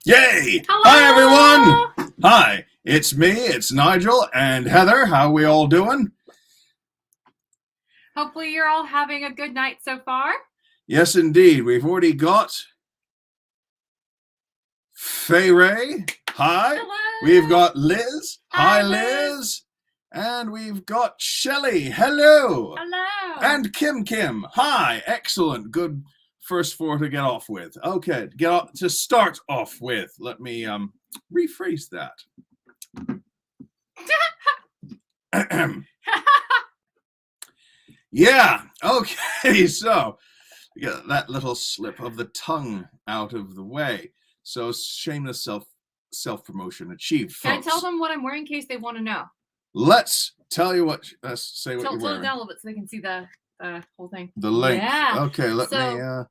Yay! Hello! Hi, everyone! Hi, it's me, it's Nigel, and Heather. How we all doing? Hopefully you're all having a good night so far. Yes, indeed. We've already got Fay Ray. Hi. Hello! We've got Liz. Hi, Hi, Liz. And we've got Shelley. Hello. Hello! And Kim. Hi. Excellent. Good first four to get off with. Okay, to start off with. Let me rephrase that. Yeah. Okay. So get that little slip of the tongue out of the way. So shameless self-promotion achieved, folks. Can I tell them what I'm wearing in case they want to know? Let's tell you what. Let's say what you're Tilt wearing. it down a little bit so they can see the whole thing. The length. Yeah. Okay. Let me.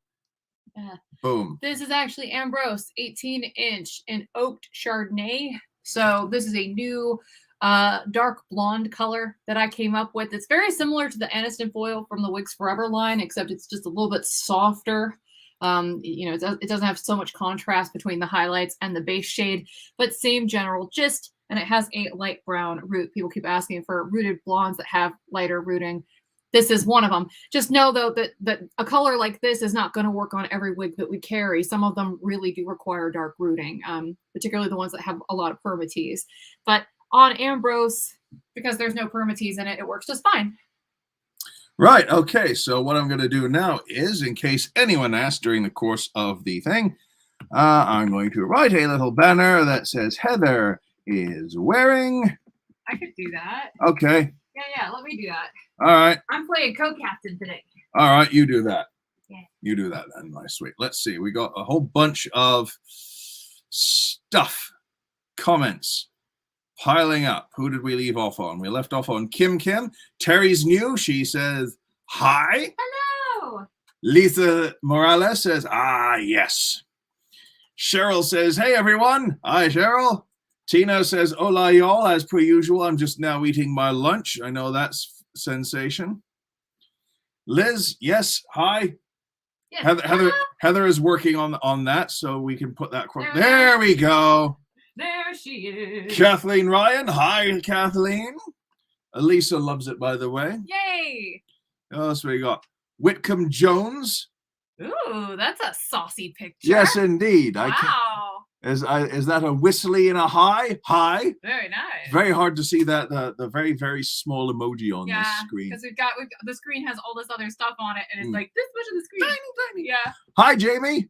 Boom. This is actually Ambrose 18-inch in oaked Chardonnay. So this is a new dark blonde color that I came up with. It's very similar to the Aniston foil from the Wigs Forever line, except it's just a little bit softer. It doesn't have so much contrast between the highlights and the base shade, but same general gist. And it has a light brown root. People keep asking for rooted blondes that have lighter rooting. This is one of them. Just know, though, that a color like this is not going to work on every wig that we carry. Some of them really do require dark rooting, particularly the ones that have a lot of permatease. But on Ambrose, because there's no permatease in it, it works just fine. Right. Okay. So what I'm going to do now is, in case anyone asks during the course of the thing, I'm going to write a little banner that says Heather is wearing. I could do that. Okay. Yeah. Let me do that. All right. I'm playing co-captain today. All right. You do that. Yeah. You do that then. Nice. Sweet. Let's see. We got a whole bunch of stuff, comments piling up. Who did we leave off on? We left off on Kim. Terry's new. She says, hi. Hello. Lisa Morales says, yes. Cheryl says, hey, everyone. Hi, Cheryl. Tina says, hola, y'all. As per usual, I'm just now eating my lunch. I know that's sensation. Liz, yes. Hi. Yes. Heather is working on that, so we can put that quote. There we go. There she is. Kathleen Ryan. Hi, Kathleen. Elisa loves it, by the way. Yay. What else we got? Whitcomb Jones. Ooh, that's a saucy picture. Yes, indeed. Wow. Is that a whistly and a hi? Hi. Very nice. Very hard to see that the very, very small emoji on this screen. Because we've got the screen has all this other stuff on it, and it's like this much of the screen. Tiny. Yeah. Hi, Jamie.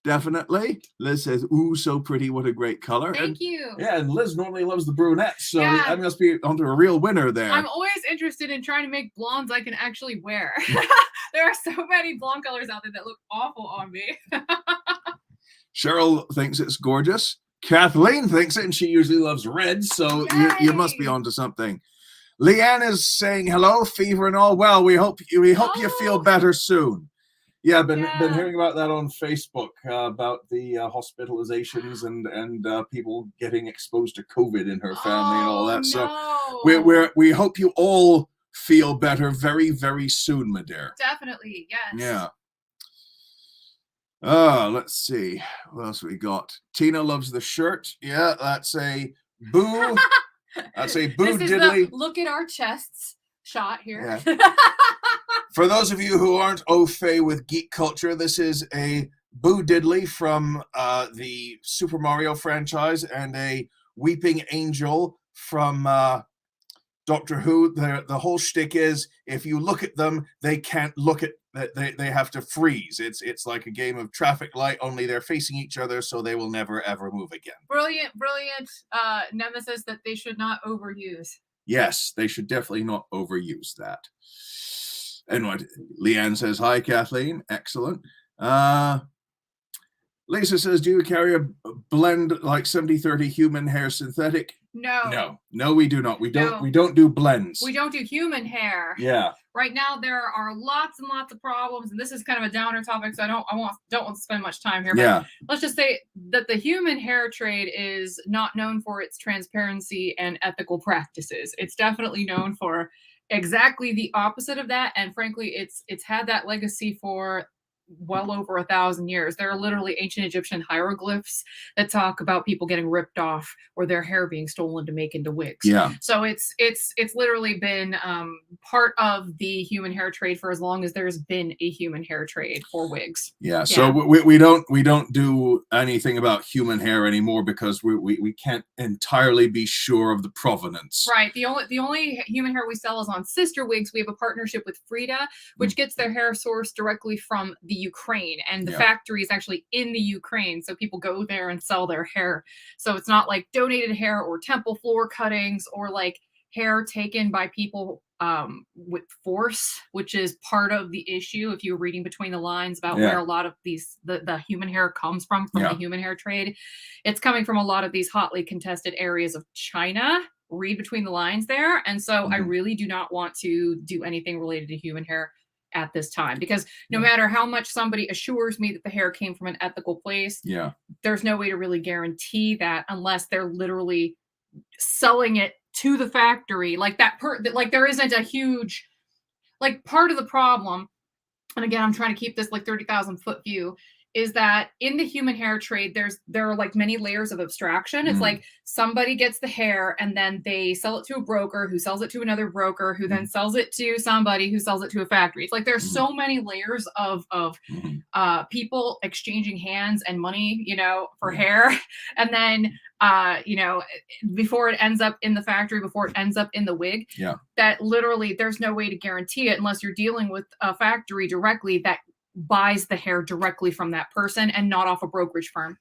Definitely. Liz says, ooh, so pretty. What a great color. Thank you. Yeah, and Liz normally loves the brunettes, so I must be onto a real winner there. I'm always interested in trying to make blondes I can actually wear. There are so many blonde colors out there that look awful on me. Cheryl thinks it's gorgeous. Kathleen thinks it, and she usually loves red, so you must be onto something. Leanne is saying hello, fever and all. Well, we hope you feel better soon. Yeah, been hearing about that on Facebook about the hospitalizations and people getting exposed to COVID in her family and all that. No. So we hope you all feel better very, very soon, my dear. Definitely, yes. Yeah. Let's see. What else we got? Tina loves the shirt. Yeah, that's a boo. That's a boo this diddly. Is the look at our chests shot here. Yeah. For those of you who aren't au fait with geek culture, this is a boo diddly from the Super Mario franchise and a weeping angel from Doctor Who. The whole shtick is if you look at them, they can't look at. They have to freeze. It's like a game of traffic light, only they're facing each other, so they will never ever move again. Brilliant nemesis that they should not overuse. Yes, they should definitely not overuse that. And what Leanne says, hi, Kathleen. Excellent. Lisa says, do you carry a blend like 70-30 human hair synthetic? No. No, we do not. We don't do blends. We don't do human hair. Yeah. Right now there are lots and lots of problems, and this is kind of a downer topic, so I don't want to spend much time here. But yeah. Let's just say that the human hair trade is not known for its transparency and ethical practices. It's definitely known for exactly the opposite of that, and frankly, it's had that legacy for well over 1,000 years. There are literally ancient Egyptian hieroglyphs that talk about people getting ripped off or their hair being stolen to make into wigs. Yeah. So it's literally been part of the human hair trade for as long as there's been a human hair trade for wigs. Yeah. So we don't do anything about human hair anymore because we can't entirely be sure of the provenance. Right. The only human hair we sell is on CysterWigs. We have a partnership with Frida, which gets their hair sourced directly from the Ukraine, and the factory is actually in the Ukraine. So people go there and sell their hair. So it's not like donated hair or temple floor cuttings or like hair taken by people with force, which is part of the issue. If you're reading between the lines about where a lot of these the human hair comes from the human hair trade, it's coming from a lot of these hotly contested areas of China. Read between the lines there. And so I really do not want to do anything related to human hair at this time, because no matter how much somebody assures me that the hair came from an ethical place, there's no way to really guarantee that unless they're literally selling it to the factory. Like like there isn't a huge, like, part of the problem, and again, I'm trying to keep this like 30,000 foot view, is that in the human hair trade, there are like many layers of abstraction. It's like somebody gets the hair and then they sell it to a broker who sells it to another broker who then sells it to somebody who sells it to a factory. It's like there's so many layers of people exchanging hands and money, you know, for hair. And then, you know, before it ends up in the factory, before it ends up in the wig, that literally there's no way to guarantee it unless you're dealing with a factory directly that buys the hair directly from that person and not off a brokerage firm.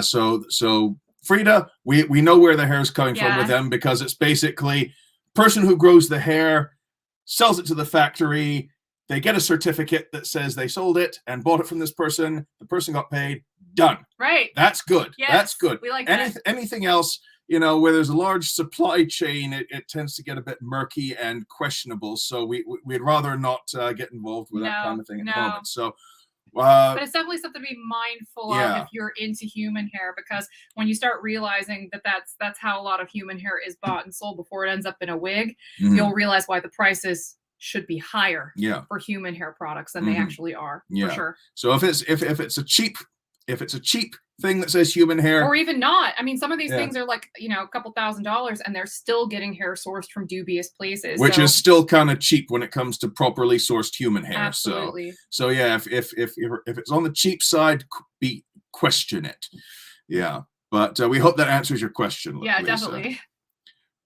So Frida, we know where the hair is coming from with them, because it's basically person who grows the hair sells it to the factory. They get a certificate that says they sold it and bought it from this person. The person got paid. Done. Right. That's good. Yes, that's good. We like that. Anything else, you know, where there's a large supply chain, it tends to get a bit murky and questionable. So we'd rather not get involved with that kind of thing at the moment. So, but it's definitely something to be mindful of if you're into human hair, because when you start realizing that that's how a lot of human hair is bought and sold before it ends up in a wig, you'll realize why the prices should be higher for human hair products than they actually are. For sure. So if it's a cheap thing that says human hair, or even not, I mean, some of these things are like, you know, a couple $1,000s and they're still getting hair sourced from dubious places, which is still kind of cheap when it comes to properly sourced human hair. Absolutely. So if it's on the cheap side, question it. But we hope that answers your question, Lisa. Definitely.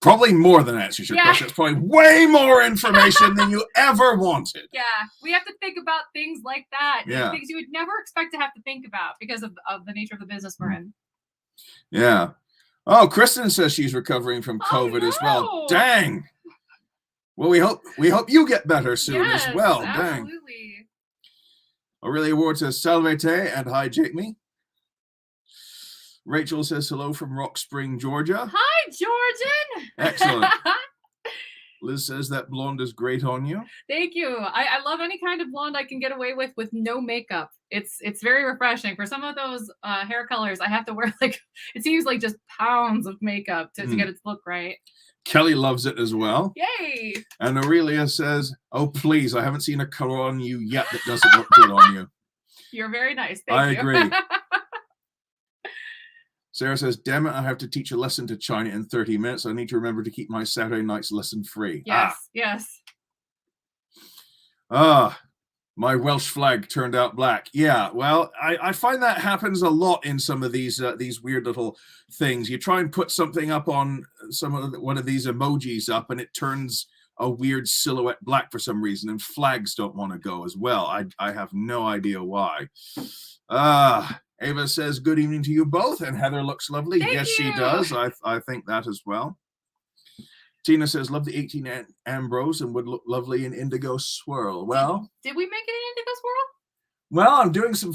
Probably more than answers your question. It's probably way more information than you ever wanted. We have to think about things like that. Things you would never expect to have to think about because of the nature of the business we're in. Oh, Kristen says she's recovering from COVID as well. Dang. Well, we hope you get better soon as well. Absolutely. Dang. Aurelia Ward says salvete and hi, Jamie. Rachel says hello from Rock Spring, Georgia. Hi, Georgian. Excellent. Liz says that blonde is great on you. Thank you. I love any kind of blonde I can get away with no makeup. It's very refreshing. For some of those hair colors, I have to wear like, it seems like just pounds of makeup to get it to look right. Kelly loves it as well. Yay. And Aurelia says, oh, please, I haven't seen a color on you yet that doesn't look good on you. You're very nice. Thank you. I agree. Sarah says, damn it, I have to teach a lesson to China in 30 minutes. I need to remember to keep my Saturday nights lesson free. Yes. My Welsh flag turned out black. Yeah, well, I find that happens a lot in some of these weird little things. You try and put something up on one of these emojis up, and it turns a weird silhouette black for some reason, and flags don't want to go as well. I have no idea why. Ava says, good evening to you both, and Heather looks lovely. Thank you. She does. I think that as well. Tina says, love the 18 Ambrose and would look lovely in indigo swirl. Well, did we make it in indigo swirl? Well, I'm doing some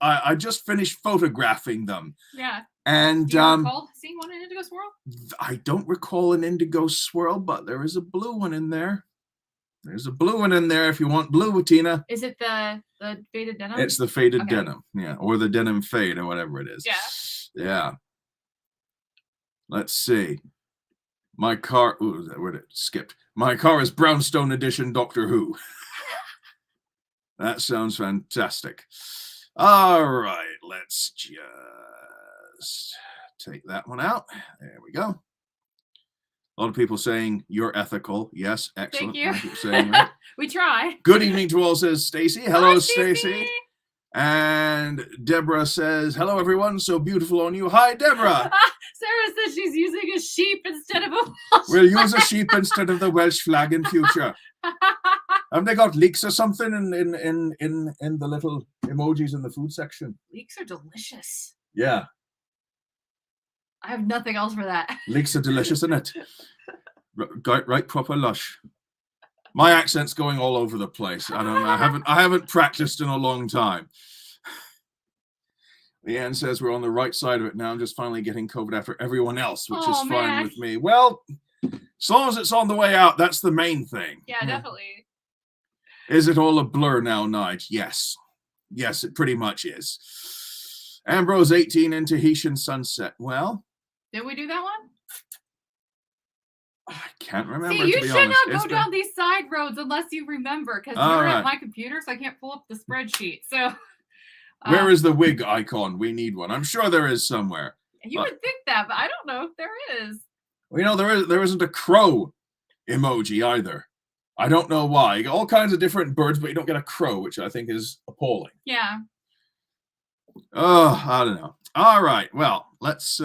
I just finished photographing them. Yeah. And do you recall seeing one in indigo swirl? I don't recall an indigo swirl, but there is a blue one in there. There's a blue one in there if you want blue, Tina. Is it the faded denim? It's the faded denim, or the denim fade, or whatever it is. Yeah. Let's see. My car, where did it skip? My car is Brownstone Edition Doctor Who. That sounds fantastic. All right, let's just take that one out. There we go. A lot of people saying you're ethical. Yes, excellent. Thank you. I keep saying that. We try. Good evening to all, says Stacy. Hello, Hi, Stacy. And Deborah says, hello, everyone. So beautiful on you. Hi, Deborah. Sarah says she's using a sheep instead of a Welsh We'll use a sheep instead of the Welsh flag in future. Have they got leeks or something in the little emojis in the food section? Leeks are delicious. Yeah. I have nothing else for that. Leeks are delicious, isn't it? Right, proper lush. My accent's going all over the place. I don't know. I haven't practiced in a long time. Leanne says we're on the right side of it now. I'm just finally getting COVID after everyone else, which is fine with me. Well, as long as it's on the way out, that's the main thing. Yeah, definitely. Is it all a blur now, Nige? Yes. Yes, it pretty much is. Ambrose 18 in Tahitian sunset. Well, did we do that one? I can't remember. See, you to be should honest. not go down these side roads unless you remember, because you're at my computer, so I can't pull up the spreadsheet. So, where is the wig icon? We need one. I'm sure there is somewhere. You would think that, but I don't know if there is. Well, you know, there isn't a crow emoji either. I don't know why. You get all kinds of different birds, but you don't get a crow, which I think is appalling. Yeah. Oh, I don't know. All right. Well, let's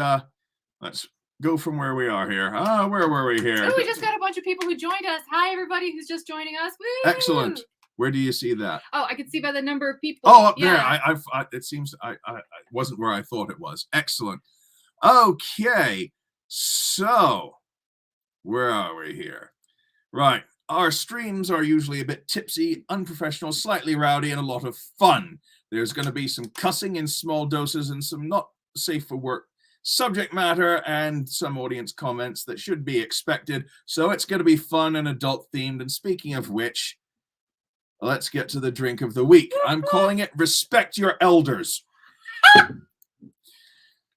go from where we are here. Where were we here? Oh, we just got a bunch of people who joined us. Hi, everybody who's just joining us. Woo! Excellent. Where do you see that? Oh, I can see by the number of people. Oh, up there. It seems I wasn't where I thought it was. Excellent. Okay. So, where are we here? Right. Our streams are usually a bit tipsy, unprofessional, slightly rowdy, and a lot of fun. There's going to be some cussing in small doses and some not safe for work subject matter and some audience comments that should be expected. So it's going to be fun and adult themed. And speaking of which, let's get to the drink of the week. I'm calling it Respect Your Elders.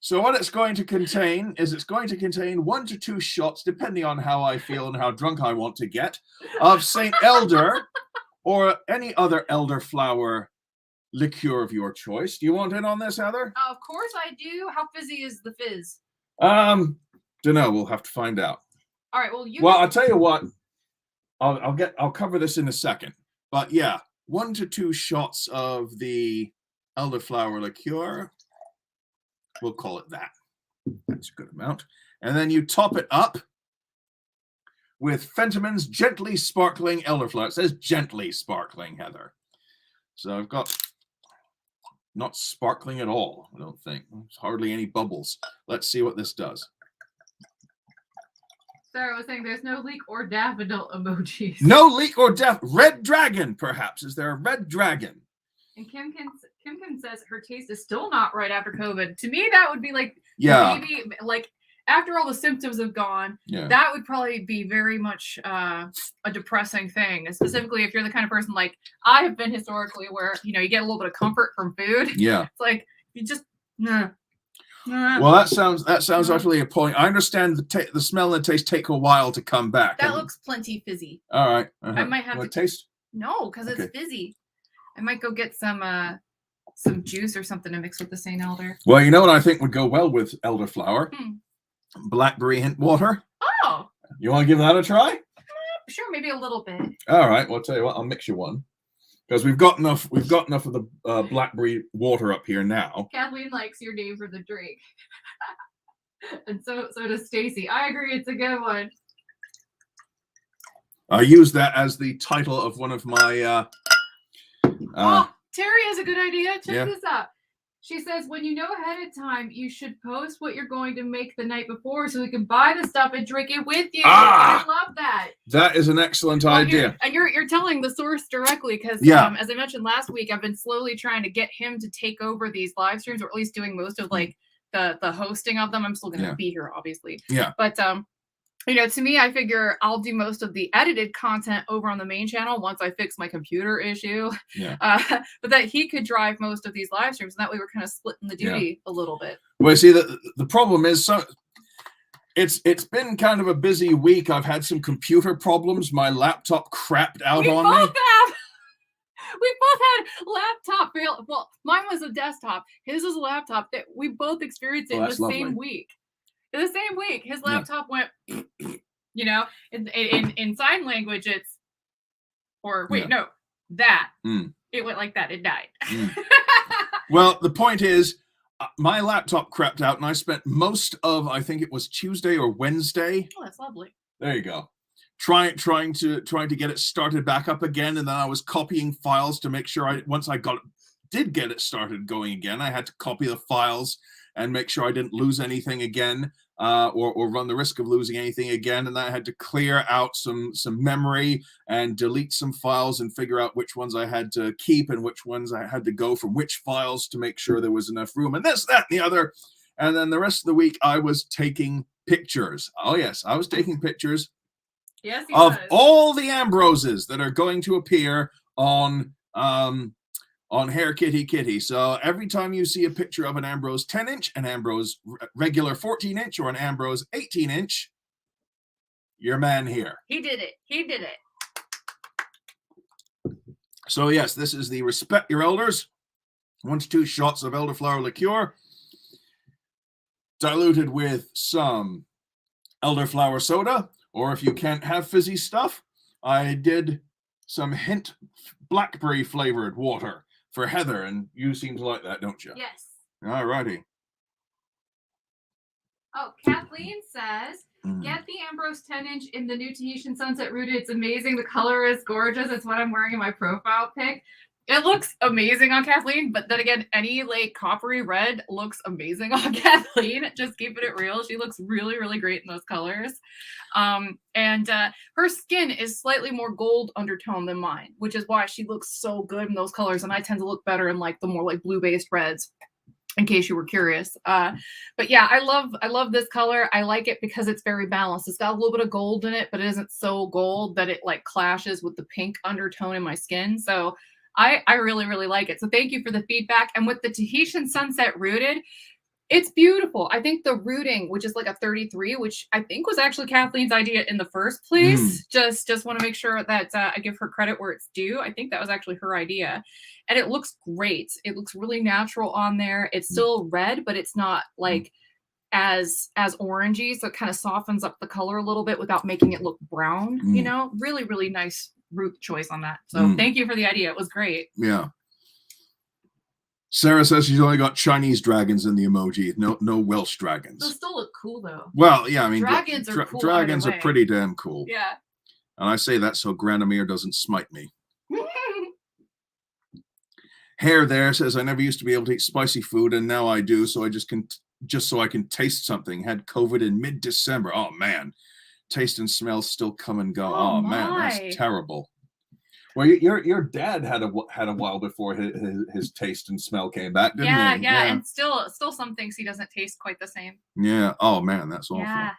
So what it's going to contain is it's going to contain 1 to 2 shots, depending on how I feel and how drunk I want to get, of St. Elder or any other elderflower liqueur of your choice. Do you want in on this, Heather? Of course I do. How fizzy is the fizz? Don't know. We'll have to find out. All right. Well, I'll tell you what. I'll cover this in a second. But yeah, 1 to 2 shots of the elderflower liqueur. We'll call it that. That's a good amount. And then you top it up with Fentiman's Gently Sparkling Elderflower. It says gently sparkling, Heather. So I've got not sparkling at all, I don't think. There's hardly any bubbles. Let's see what this does. Sarah was saying there's no leek or daffodil emojis. No leek or red dragon, perhaps. Is there a red dragon? And Kim says her taste is still not right after COVID. To me, that would be like, maybe like after all the symptoms have gone, that would probably be very much a depressing thing. And specifically, if you're the kind of person like I have been historically, where you get a little bit of comfort from food. Yeah, it's like you just. Well, that sounds utterly appalling. I understand the smell and the taste take a while to come back. That looks plenty fizzy. All right, I might have to taste. No, because it's fizzy. I might go get some juice or something to mix with the St. Elder. Well, you know what I think would go well with elderflower? Blackberry hint water. Oh. You want to give that a try? Sure, maybe a little bit. All right. Well, I'll tell you what. I'll mix you one because we've got enough. We've got enough of the blackberry water up here now. Kathleen likes your name for the drink, and so does Stacy. I agree. It's a good one. I use that as the title of one of my. Terry has a good idea. Check this out. She says, when you know ahead of time, you should post what you're going to make the night before so we can buy the stuff and drink it with you. I love that. That is an excellent idea. You're telling the source directly because, as I mentioned last week, I've been slowly trying to get him to take over these live streams, or at least doing most of like the hosting of them. I'm still going to be here, obviously. Yeah. But to me, I figure I'll do most of the edited content over on the main channel once I fix my computer issue. Yeah. But that he could drive most of these live streams, and that way we're kind of splitting the duty a little bit. Well, see, the problem is it's been kind of a busy week. I've had some computer problems. My laptop crapped out on me. We both had laptop fail. Well, mine was a desktop. His was a laptop. That we both experienced it in the same week. In the same week, his laptop went. You know, in sign language, it's it went like that. It died. Well, the point is, my laptop crapped out, and I spent most of, I think it was Tuesday or Wednesday. Oh, that's lovely. There you go. Trying to get it started back up again, and then I was copying files to make sure once I did get it started going again, I had to copy the files and make sure I didn't lose anything again, or run the risk of losing anything again. And I had to clear out some memory and delete some files and figure out which ones I had to keep and which ones I had to go from which files to make sure there was enough room, and this, that, and the other. And then the rest of the week, I was taking pictures. Oh, yes, I was taking pictures of all the Ambroses that are going to appear on Hair Kitty Kitty. So every time you see a picture of an Ambrose 10-inch, an Ambrose regular 14-inch, or an Ambrose 18-inch, your man here. He did it. He did it. So yes, this is the Respect Your Elders. 1 to 2 shots of elderflower liqueur, diluted with some elderflower soda, or if you can't have fizzy stuff, I did some hint blackberry flavored water for Heather, and you seem to like that, don't you? Yes. All righty. Oh, Kathleen says, get the Ambrose 10-inch in the new Tahitian Sunset Rooted. It's amazing. The color is gorgeous. It's what I'm wearing in my profile pic. It looks amazing on Kathleen, but then again, any like coppery red looks amazing on Kathleen. Just keeping it real. She looks really, really great in those colors. And her skin is slightly more gold undertone than mine, which is why she looks so good in those colors. And I tend to look better in like the more like blue-based reds, in case you were curious. But yeah, I love this color. I like it because it's very balanced. It's got a little bit of gold in it, but it isn't so gold that it like clashes with the pink undertone in my skin. So I really, really like it. So thank you for the feedback. And with the Tahitian Sunset Rooted, it's beautiful. I think the rooting, which is like a 33, which I think was actually Kathleen's idea in the first place. Just want to make sure that I give her credit where it's due. I think that was actually her idea. And it looks great. It looks really natural on there. It's still red, but it's not like as orangey. So it kind of softens up the color a little bit without making it look brown, you know? Really, really nice root choice on that. So thank you for the idea. It was great. Yeah. Sarah says she's only got Chinese dragons in the emoji. No Welsh dragons. Those still look cool though. Well, yeah, I mean, dragons are cool. Dragons are pretty damn cool. Yeah. And I say that so Granamir doesn't smite me. Hair there says I never used to be able to eat spicy food, and now I do. So I just so I can taste something. Had COVID in mid-December. Oh man. Taste and smell still come and go. Oh man, that's terrible. Well, your dad had a while before his taste and smell came back, didn't he? Yeah, and still some things he doesn't taste quite the same. Yeah. Oh man, that's awful. Yeah.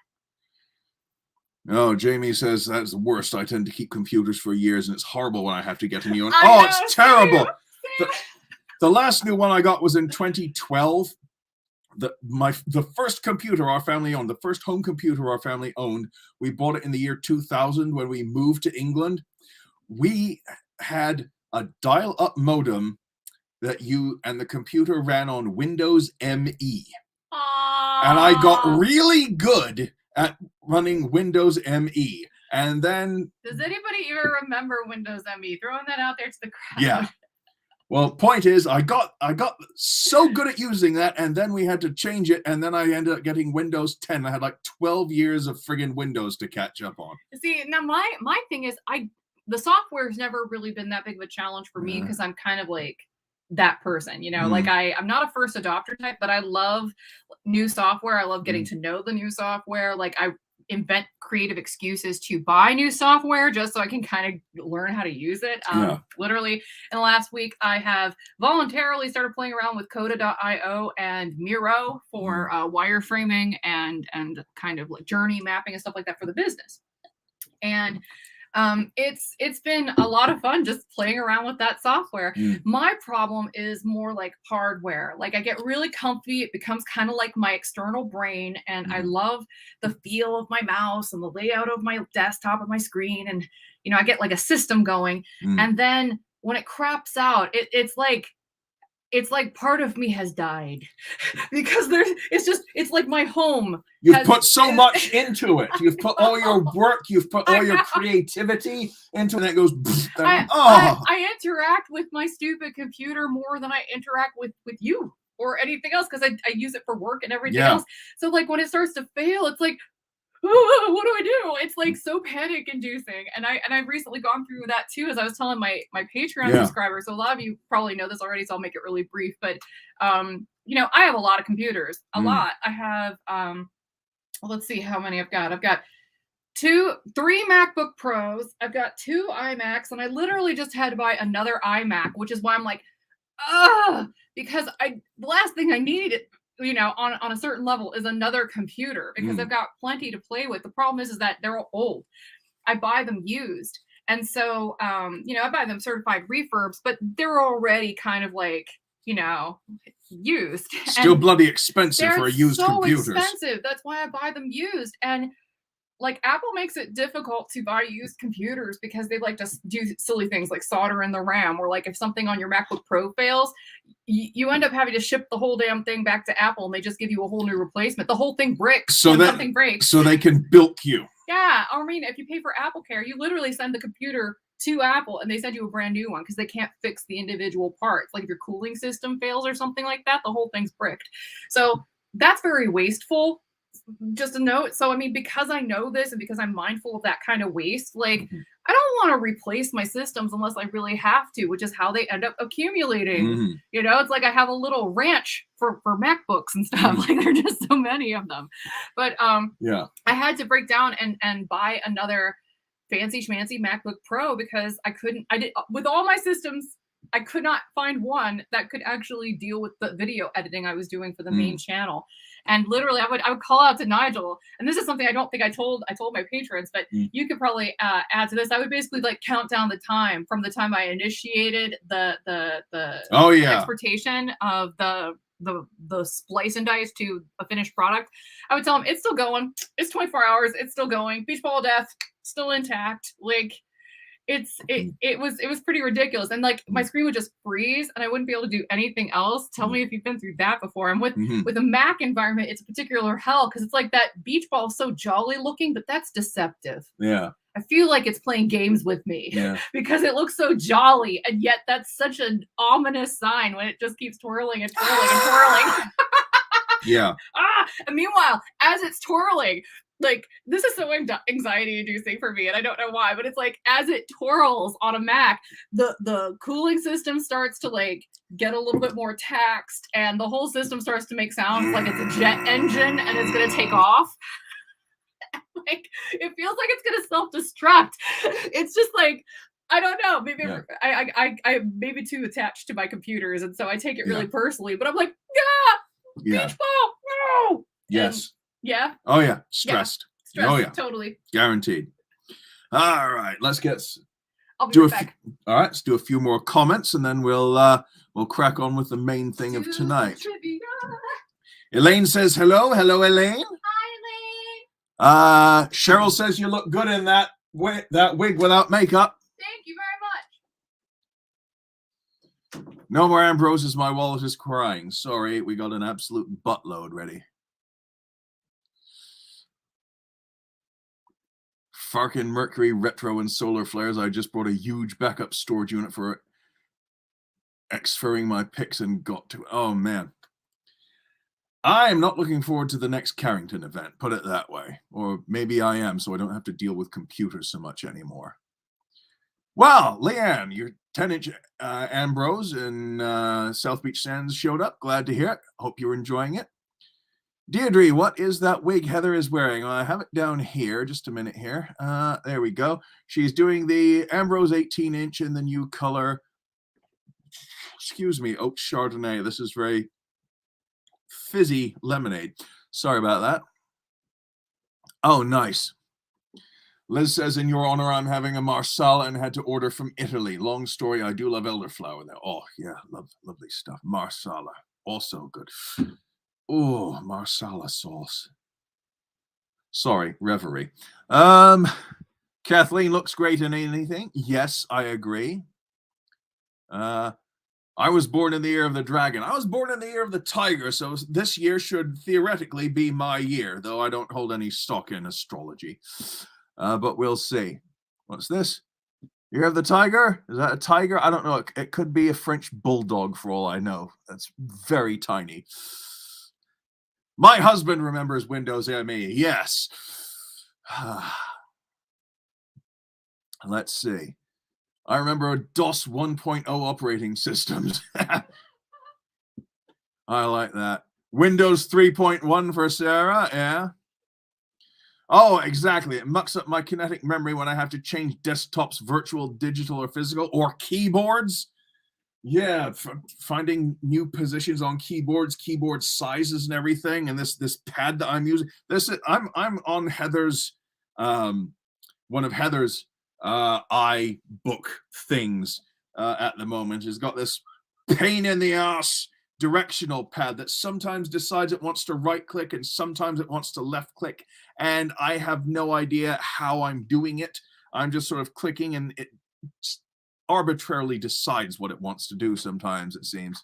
Oh, Jamie says that's the worst. I tend to keep computers for years, and it's horrible when I have to get a new one. It's terrible. The last new one I got was in 2012. The first computer our family owned, the first home computer our family owned, we bought it in the year 2000 when we moved to England. We had a dial-up modem that the computer ran on Windows ME. Aww. And I got really good at running Windows ME. And then... Does anybody even remember Windows ME? Throwing that out there to the crowd. Yeah. Well, point is, I got so good at using that, and then we had to change it, and then I ended up getting Windows 10. I had like 12 years of friggin' Windows to catch up on. See, now my thing is, the software's never really been that big of a challenge for me because I'm kind of like that person, you know, like I'm not a first adopter type, but I love new software. I love getting to know the new software. Like I invent creative excuses to buy new software just so I can kind of learn how to use it. Literally in the last week, I have voluntarily started playing around with Coda.io and Miro for wireframing and kind of like journey mapping and stuff like that for the business. And it's been a lot of fun just playing around with that software. My problem is more like hardware. Like I get really comfy. It becomes kind of like my external brain, and I love the feel of my mouse and the layout of my desktop and my screen. And, you know, I get like a system going, and then when it craps out, it's like part of me has died because it's like my home. You've put so much into it. You've put all your work, you've put all your creativity into it, and it goes, I interact with my stupid computer more than I interact with you or anything else, because I use it for work and everything else. So like when it starts to fail, it's like, oh, what do I do? It's like so panic inducing. And I've recently gone through that too, as I was telling my Patreon subscribers. So a lot of you probably know this already, so I'll make it really brief. But you know, I have a lot of computers. A lot. I have well, let's see how many I've got. I've got 3 MacBook Pros. I've got 2 iMacs, and I literally just had to buy another iMac, which is why I'm like, because the last thing I needed, you know, on a certain level, is another computer, because I've got plenty to play with. The problem is that they're old. I buy them used. And so, you know, I buy them certified refurbs, but they're already kind of like, you know, used. Still bloody expensive for a used computer. So expensive. That's why I buy them used. And like Apple makes it difficult to buy used computers because they like to do silly things like solder in the RAM, or like if something on your MacBook Pro fails, you end up having to ship the whole damn thing back to Apple, and they just give you a whole new replacement. The whole thing breaks when something breaks. So they can bilk you. Yeah, I mean, if you pay for Apple Care, you literally send the computer to Apple and they send you a brand new one because they can't fix the individual parts. Like if your cooling system fails or something like that, the whole thing's bricked. So that's very wasteful. Just a note. So I mean, because I know this and because I'm mindful of that kind of waste, like I don't want to replace my systems unless I really have to, which is how they end up accumulating. You know, it's like I have a little ranch for MacBooks and stuff. Like there are just so many of them. But I had to break down and buy another fancy schmancy MacBook Pro because I did with all my systems. I could not find one that could actually deal with the video editing I was doing for the main channel. And literally I would call out to Nigel, and this is something I don't think I told my patrons, but you could probably add to this. I would basically like count down the time from the time I initiated the exportation of the splice and dice to a finished product. I would tell him it's still going. It's 24 hours. It's still going. Beach ball of death still intact. Like it was pretty ridiculous, and like my screen would just freeze and I wouldn't be able to do anything else. Tell me if you've been through that before. And with a Mac environment, it's a particular hell because it's like that beach ball is so jolly looking, but that's deceptive. Yeah, I feel like it's playing games with me because it looks so jolly, and yet that's such an ominous sign when it just keeps twirling and twirling and twirling. And meanwhile, as it's twirling, like this is so anxiety inducing for me, and I don't know why, but it's like as it twirls on a Mac, the cooling system starts to like get a little bit more taxed, and the whole system starts to make sounds like it's a jet engine and it's gonna take off. Like it feels like it's gonna self-destruct. It's just like I don't know. Maybe I'm maybe too attached to my computers, and so I take it really personally. But I'm like, beach ball, no. Yes. Yeah. Oh yeah. Stressed. Stressed. Oh yeah. Totally. Guaranteed. All right. Let's get. I'll be right back. All right. Let's do a few more comments, and then we'll crack on with the main thing of tonight. Elaine says hello. Hello, Elaine. Hi, Elaine. Cheryl says you look good in that wig without makeup. Thank you very much. No more Ambroses. My wallet is crying. Sorry, we got an absolute buttload ready. Farkin Mercury Retro and Solar Flares. I just brought a huge backup storage unit for exferring my pics and got to. Oh man, I am not looking forward to the next Carrington event. Put it that way, or maybe I am, so I don't have to deal with computers so much anymore. Well, Leanne, your 10-inch Ambrose in South Beach Sands showed up. Glad to hear it. Hope you're enjoying it. Deirdre, what is that wig Heather is wearing? I have it down here. Just a minute here. There we go. She's doing the Ambrose 18-inch in the new color. Excuse me, oak Chardonnay. This is very fizzy lemonade. Sorry about that. Oh, nice. Liz says, in your honor, I'm having a Marsala and had to order from Italy. Long story. I do love elderflower there. Oh, yeah. Lovely stuff. Marsala. Also good. Oh, Marsala sauce. Sorry, reverie. Kathleen looks great in anything. Yes, I agree. I was born in the year of the dragon. I was born in the year of the tiger, so this year should theoretically be my year, though I don't hold any stock in astrology. But we'll see. What's this? Year of the tiger? Is that a tiger? I don't know. It could be a French bulldog for all I know. That's very tiny. My husband remembers Windows ME. Yes. Let's see. I remember DOS 1.0 operating systems. I like that. Windows 3.1 for Sarah, yeah. Oh, exactly. It mucks up my kinetic memory when I have to change desktops, virtual, digital, or physical, or keyboards. Yeah, finding new positions on keyboards, keyboard sizes and everything, and this pad that I'm using. I'm on Heather's one of Heather's iBook things at the moment. Has got this pain in the ass directional pad that sometimes decides it wants to right click and sometimes it wants to left click, and I have no idea how I'm doing it. I'm just sort of clicking and it arbitrarily decides what it wants to do sometimes, it seems.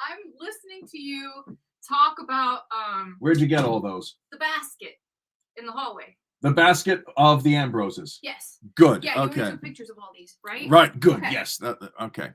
I'm listening to you talk about Where'd you get all those? The basket in the hallway. The basket of the Ambroses. Yes. Good. Yeah, you okay. took pictures of all these, right? Right. Good. Okay. Yes. Okay.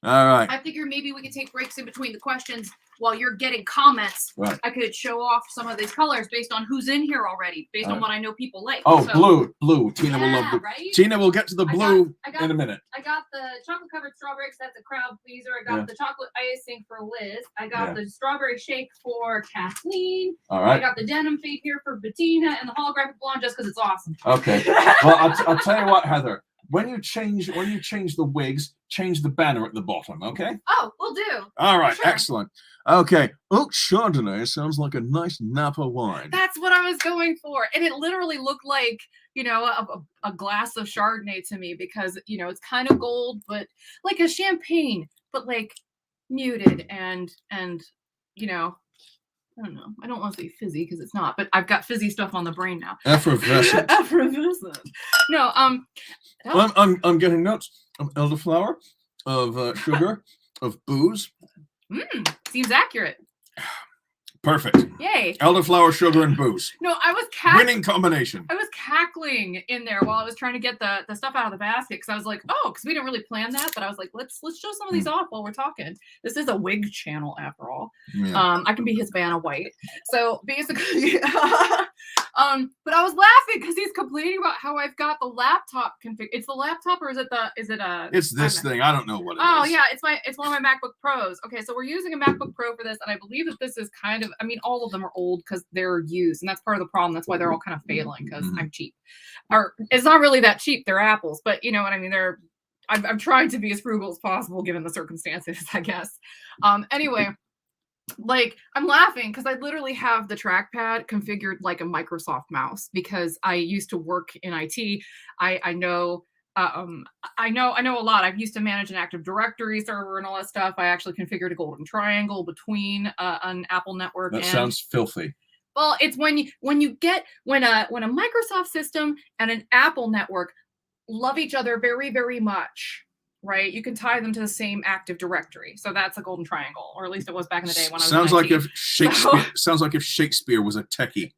All right. I figure maybe we could take breaks in between the questions while you're getting comments. Right. I could show off some of these colors based on who's in here already, based on what I know people like. Oh, so, blue. Tina will love blue. Right? Tina will get to the blue in a minute. I got the chocolate covered strawberries. That's a crowd pleaser. I got the chocolate icing for Liz. I got the strawberry shake for Kathleen. All right. I got the denim fade here for Bettina and the holographic blonde just because it's awesome. Okay. Well, I'll tell you what, Heather. When you change the wigs, change the banner at the bottom, okay? Oh, we'll do. All right, sure. Excellent. Okay. Oh, Chardonnay sounds like a nice Napa wine. That's what I was going for. And it literally looked like, a glass of Chardonnay to me because, it's kind of gold, but like a champagne, but like muted and I don't know. I don't want to say fizzy because it's not, but I've got fizzy stuff on the brain now. Effervescent. Effervescent. No, Well, I'm getting notes of elderflower, of sugar, of booze. Seems accurate. Perfect. Yay. Elderflower, sugar, and booze. No, I was winning combination. I was cackling in there while I was trying to get the stuff out of the basket because I was like, oh, because we didn't really plan that, but I was like, let's show some of these off while we're talking. This is a wig channel after all. Yeah. I can be Havana White. So basically, but I was laughing because he's complaining about how I've got the laptop config. It's the laptop or is it It's this thing. I don't know what it is. Oh yeah, it's one of my MacBook Pros. Okay, so we're using a MacBook Pro for this, and I believe that this is kind of, all of them are old because they're used, and that's part of the problem. That's why they're all kind of failing because I'm cheap. Or it's not really that cheap. They're Apples, but you know what I mean. I'm trying to be as frugal as possible given the circumstances, I guess. Anyway. Like I'm laughing because I literally have the trackpad configured like a Microsoft mouse because I used to work in IT. I know a lot. I've used to manage an Active Directory server and all that stuff. I actually configured a golden triangle between an Apple network. That sounds filthy. Well, it's when a Microsoft system and an Apple network love each other very, very much. Right, you can tie them to the same Active Directory, so that's a golden triangle, or at least it was back in the day when I was. Sounds like if Shakespeare. Sounds like if Shakespeare was a techie.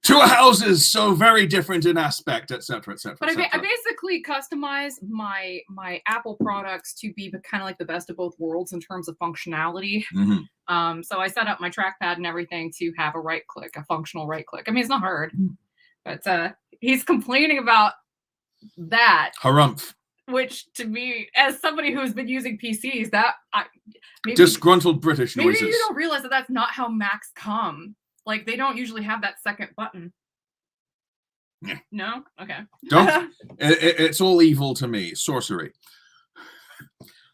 Two houses so very different in aspect, etc., etc. But I basically customize my Apple products to be kind of like the best of both worlds in terms of functionality. So I set up my trackpad and everything to have a functional right click. I mean, it's not hard, but he's complaining about that. Harumph. Which to me, as somebody who's been using PCs, disgruntled British noises. Maybe you don't realize that that's not how Macs come. Like they don't usually have that second button. Yeah. No? Okay. Don't. It's all evil to me. Sorcery.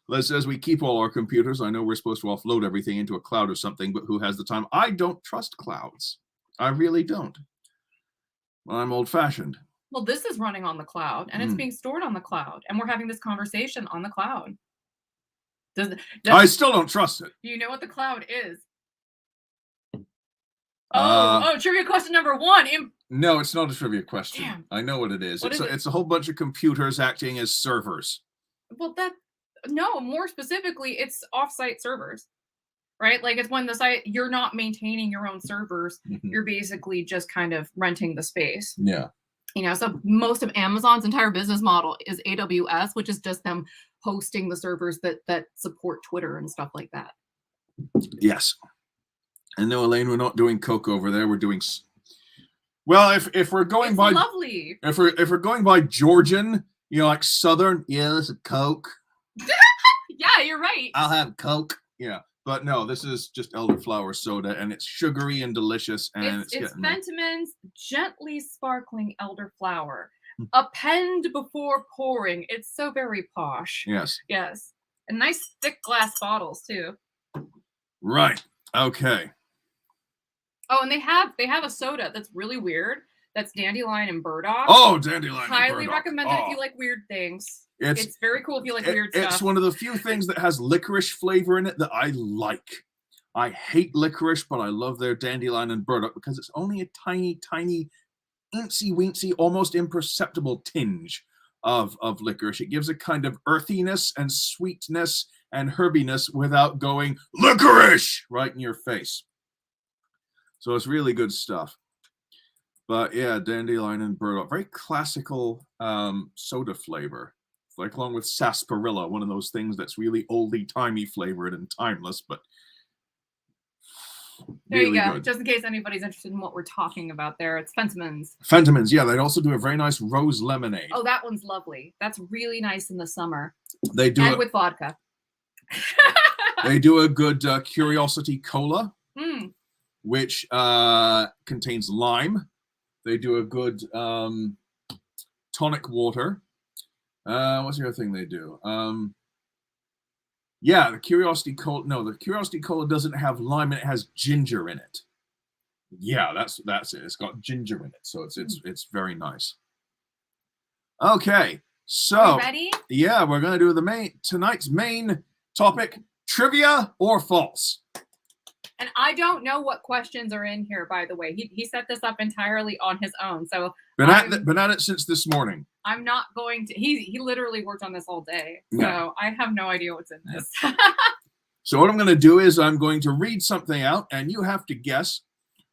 Les says we keep all our computers. I know we're supposed to offload everything into a cloud or something, but who has the time? I don't trust clouds. I really don't. I'm old-fashioned. Well, this is running on the cloud, and it's being stored on the cloud, and we're having this conversation on the cloud. I still don't trust it. Do you know what the cloud is? Trivia question number 1. No, it's not a trivia question. Damn. I know what it is. What is it? It's a whole bunch of computers acting as servers. Well, No, more specifically, it's off-site servers, right? Like it's when the site, you're not maintaining your own servers. You're basically just kind of renting the space. Yeah. You know, so most of Amazon's entire business model is AWS, which is just them hosting the servers that support Twitter and stuff like that. Yes. And no, Elaine, we're not doing Coke over there. We're doing. Well, if we're going by lovely. If we're going by Georgian, you know, like Southern, yeah, this is Coke. Yeah, you're right. I'll have Coke. Yeah. But no, this is just elderflower soda, and it's sugary and delicious, and it's Fentiman's gently sparkling elderflower, append before pouring. It's so very posh. Yes. Yes, and nice thick glass bottles too. Right. Okay. Oh, and they have a soda that's really weird. That's Dandelion and Burdock. Oh, Dandelion and Burdock. Highly recommend it if you like weird things. It's very cool if you like weird stuff. It's one of the few things that has licorice flavor in it that I like. I hate licorice, but I love their Dandelion and Burdock because it's only a tiny, tiny, incy-wincy, almost imperceptible tinge of licorice. It gives a kind of earthiness and sweetness and herbiness without going licorice right in your face. So it's really good stuff. But yeah, Dandelion and Burdock, very classical soda flavor. Like along with sarsaparilla, one of those things that's really oldie-timey flavored and timeless, but there really you go. Good. Just in case anybody's interested in what we're talking about there, it's Fentiman's. Fentiman's, yeah. They'd also do a very nice rose lemonade. Oh, that one's lovely. That's really nice in the summer. They do with vodka. They do a good Curiosity Cola, which contains lime. They do a good tonic water. What's the other thing they do? Yeah, the Curiosity Cola. No, the Curiosity Cola doesn't have lime, and it has ginger in it. Yeah, that's it. It's got ginger in it, so it's very nice. Okay, so ready? Yeah, we're gonna do tonight's main topic: trivia or false. And I don't know what questions are in here, by the way. He set this up entirely on his own. So been at it since this morning. I'm not going to. He literally worked on this all day, so yeah. I have no idea what's in this. So what I'm going to do is I'm going to read something out, and you have to guess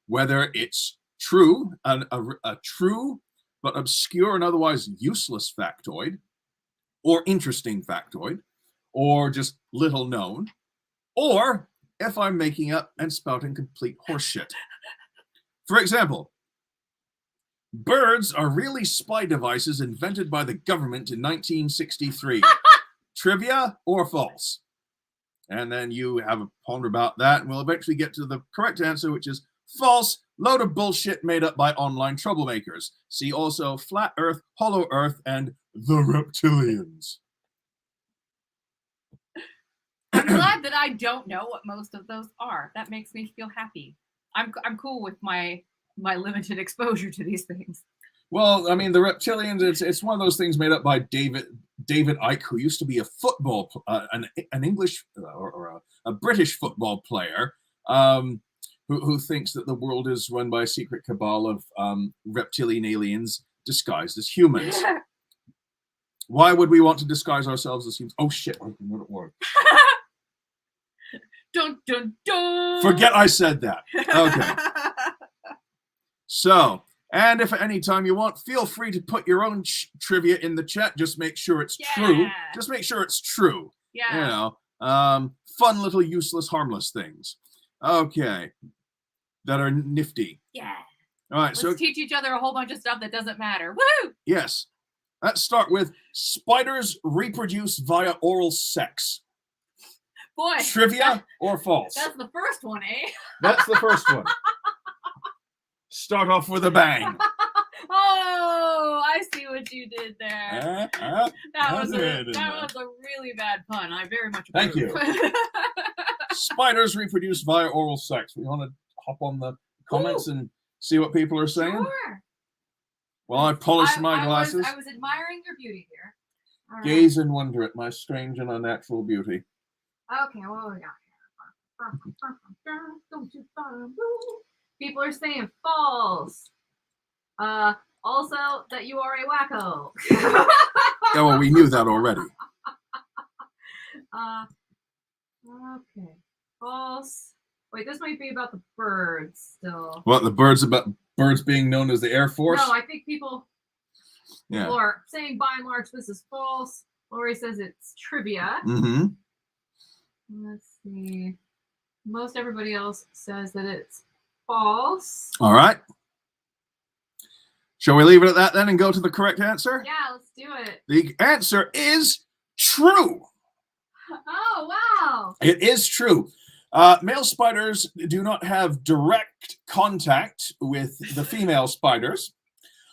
whether it's true, a true but obscure and otherwise useless factoid, or interesting factoid, or just little known, or if I'm making up and spouting complete horseshit. For example, birds are really spy devices invented by the government in 1963. Trivia or false? And then you have a ponder about that, and we'll eventually get to the correct answer, which is false. Load of bullshit made up by online troublemakers. See also Flat Earth, Hollow Earth, and the Reptilians. I'm glad that I don't know what most of those are. That makes me feel happy. I'm cool with my limited exposure to these things. Well, I mean, the Reptilians, it's one of those things made up by David Icke, who used to be a football, an English or a British football player, who thinks that the world is run by a secret cabal of reptilian aliens disguised as humans. Why would we want to disguise ourselves as humans? Oh shit! I can it work. Dun dun dun. Forget I said that. Okay. So, and if at any time you want, feel free to put your own trivia in the chat. Just make sure it's true. Just make sure it's true. Yeah. You know, fun little useless, harmless things. Okay. That are nifty. Yeah. All right. Let's teach each other a whole bunch of stuff that doesn't matter. Woo! Yes. Let's start with spiders reproduce via oral sex. Boy. Trivia or false? That's the first one, eh? That's the first one. Start off with a bang. Oh, I see what you did there. That was a really bad pun. I very much approve. Thank you. Spiders reproduce via oral sex. We want to hop on the comments and see what people are saying? Sure. While I polish my glasses. I was admiring your beauty here. Right. Gaze in wonder at my strange and unnatural beauty. Okay, what we got here? People are saying false. Also, that you are a wacko. Yeah, well, we knew that already. Okay. False. Wait, this might be about the birds still. What, the birds about birds being known as the Air Force? No, I think people are saying by and large this is false. Lori says it's trivia. Mm-hmm. Let's see. Most everybody else says that it's false. All right. Shall we leave it at that then and go to the correct answer? Yeah, let's do it. The answer is true. Oh, wow. It is true. Male spiders do not have direct contact with the female spiders.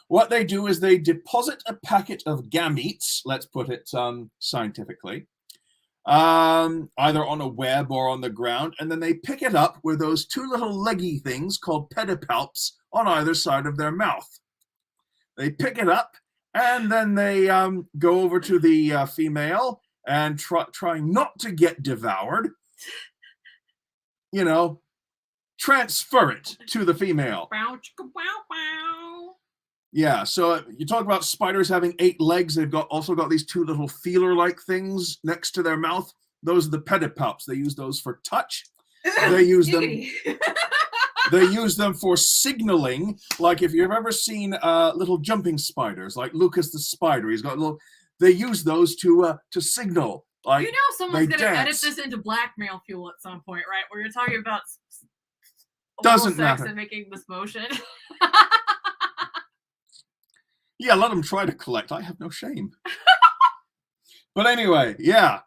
What they do is they deposit a packet of gametes, let's put it scientifically, either on a web or on the ground, and then they pick it up with those two little leggy things called pedipalps on either side of their mouth. They pick it up, and then they go over to the female and try not to get devoured, you know, transfer it to the female. Yeah, so you talk about spiders having 8 legs. They've also got these two little feeler-like things next to their mouth. Those are the pedipalps. They use those for touch. They use them. They use them for signaling. Like if you've ever seen little jumping spiders, like Lucas the spider, he's got little. They use those to signal. Like, you know, someone's gonna edit this into blackmail fuel at some point, right? Where you're talking about doesn't sex matter and making this motion. Yeah, let them try to collect. I have no shame. But anyway, yeah,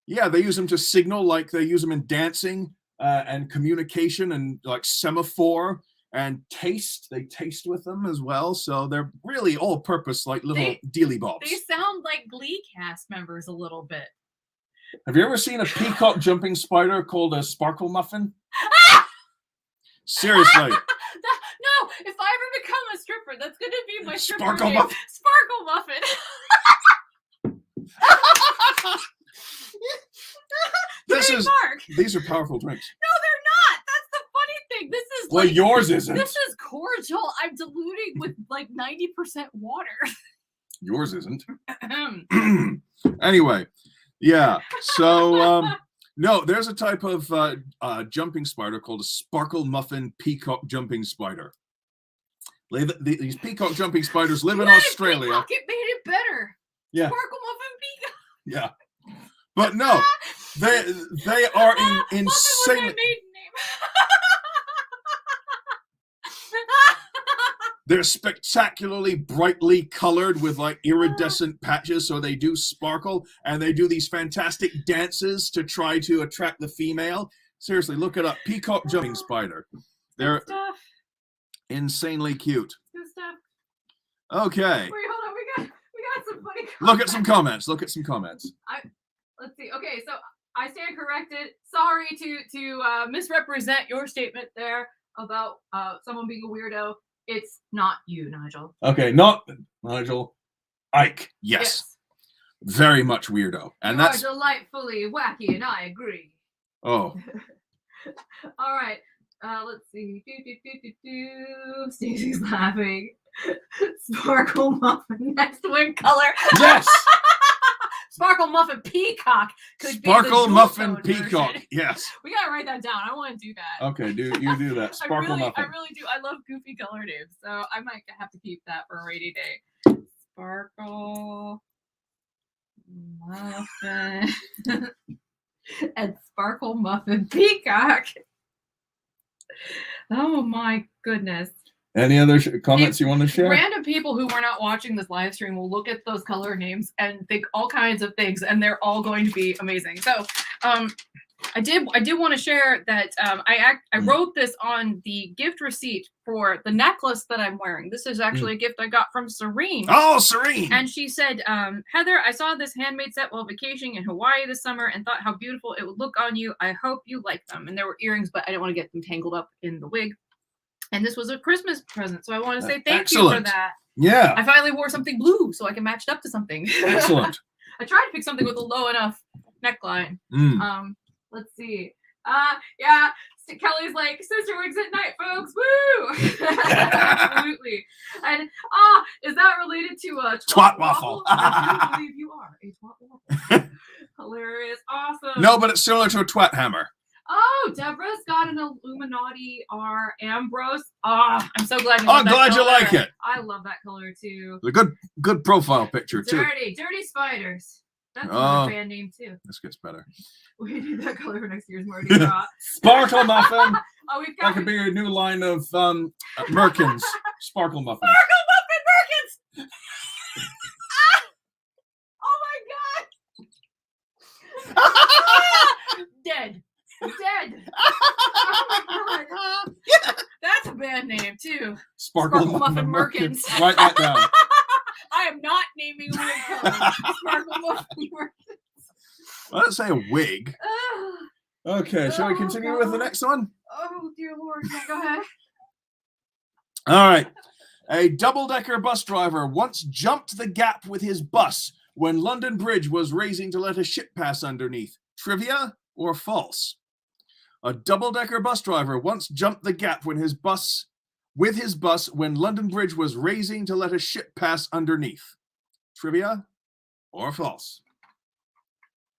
they use them to signal, like they use them in dancing and communication and like semaphore and taste. They taste with them as well. So they're really all-purpose, like little dealy bobs. They sound like Glee cast members a little bit. Have you ever seen a peacock jumping spider called a sparkle muffin? Seriously. No, if I ever become a stripper, that's going to be my stripper Sparkle name. Muffin. Sparkle Muffin. These are powerful drinks. No, they're not. That's the funny thing. This is well, like, yours isn't. This is cordial. I'm diluting with like 90% water. Yours isn't. Anyway, yeah. So no, there's a type of jumping spider called a sparkle muffin peacock jumping spider. These peacock jumping spiders live in Australia. Peacock, it made it better. Yeah. Sparkle muffin peacock. Yeah. But no, they are insane. What's my maiden name? They're spectacularly brightly colored with like iridescent patches, so they do sparkle, and they do these fantastic dances to try to attract the female. Seriously, look it up. Peacock jumping spider. They're insanely cute. Good stuff. Okay. Wait, hold on. We got some funny comments. Look at some comments. Look at some comments. Let's see. Okay, so I stand corrected. Sorry to misrepresent your statement there about someone being a weirdo. It's not you, Nigel. Okay, not Nigel. Ike. Yes. Very much weirdo. And you that's are delightfully wacky, and I agree. Oh. All right. Let's see. Stacey's laughing. Sparkle muffin next wig color. Yes. Sparkle muffin peacock could Sparkle be the muffin version. peacock. Yes. We gotta write that down. I want to do that. Okay, you do that. Sparkle muffin. I really do. I love goofy color names, so I might have to keep that for a rainy day. Sparkle muffin and sparkle muffin peacock. Oh my goodness. Any other comments you want to share? Random people who were not watching this live stream will look at those color names and think all kinds of things, and they're all going to be amazing. So, I did want to share that I wrote this on the gift receipt for the necklace that I'm wearing. This is actually a gift I got from Serene. Oh, Serene! And she said, Heather, I saw this handmade set while vacationing in Hawaii this summer and thought how beautiful it would look on you. I hope you like them. And there were earrings, but I didn't want to get them tangled up in the wig. And this was a Christmas present, so I want to say thank you for that. Yeah. I finally wore something blue so I can match it up to something. Excellent. I tried to pick something with a low enough neckline. Let's see. Yeah. Kelly's like, CysterWigs at night, folks. Woo! Absolutely. And is that related to a twat waffle? I do believe you are a twat waffle. color is awesome. No, but it's similar to a twat hammer. Oh, Deborah's got an Illuminati R Ambrose. Oh, I'm so glad you I'm glad you like it. I love that color too. It's a good profile picture too. Dirty Spiders. That's another band name too. This gets better. We need that color for next year's Mardi Gras. Sparkle Muffin. We've got That could be a new line of Merkins. Sparkle Muffin. Sparkle Muffin Merkins! Oh my god! Dead. Oh my god. That's a band name too. Sparkle Muffin Merkins. Write that down. I am not naming a wig color. Sparkle Muffin Merkins. Well, let's say a wig. Okay, shall we continue with the next one? Oh dear Lord, yeah, go ahead. All right. A double-decker bus driver once jumped the gap with his bus when London Bridge was raising to let a ship pass underneath. Trivia or false? A double-decker bus driver once jumped the gap when his bus when London Bridge was raising to let a ship pass underneath. Trivia or false?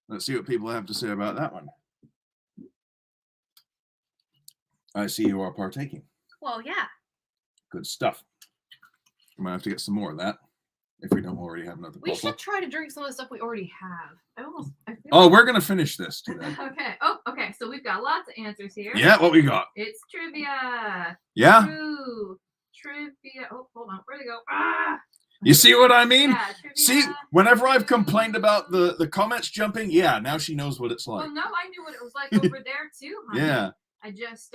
Let's see what people have to say about that one. I see you are partaking. Well, yeah. Good stuff. We might have to get some more of that if we don't already have another. We should try to drink some of the stuff we already have. We're gonna finish this today. Okay. Oh, okay. So we've got lots of answers here. Yeah, what we got? It's trivia. Yeah. True. Trivia. Oh, hold on. Where'd it go? Ah. You see what I mean? Yeah, trivia. See, whenever I've complained about the comments jumping, yeah, now she knows what it's like. Well, no, I knew what it was like over there too, honey. Yeah. I just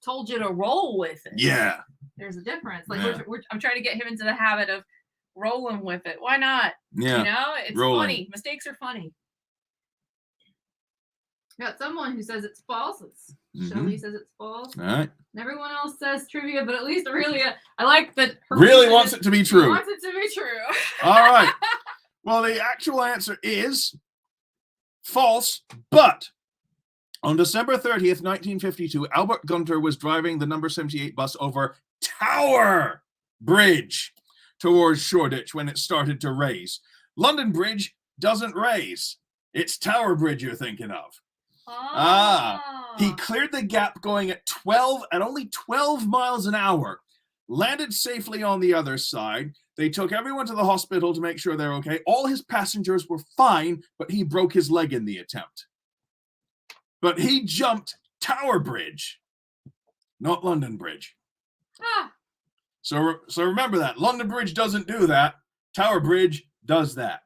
told you to roll with it. Yeah. There's a difference. Like I'm trying to get him into the habit of rolling with it. Why not? Yeah. You know, it's funny. Mistakes are funny. Got someone who says it's false. Shelly says it's false. All right. And everyone else says trivia, but at least Aurelia, I like that. Really wants it to be true. Wants it to be true. All right. Well, the actual answer is false, but on December 30th, 1952, Albert Gunter was driving the number 78 bus over Tower Bridge towards Shoreditch when it started to raise. London Bridge doesn't raise. It's Tower Bridge you're thinking of. He cleared the gap going at only 12 miles an hour, landed safely on the other side. They took everyone to the hospital to make sure they're okay. All his passengers were fine, but he broke his leg in the attempt. But he jumped Tower Bridge, not London Bridge. So remember that. London Bridge doesn't do that. Tower Bridge does that.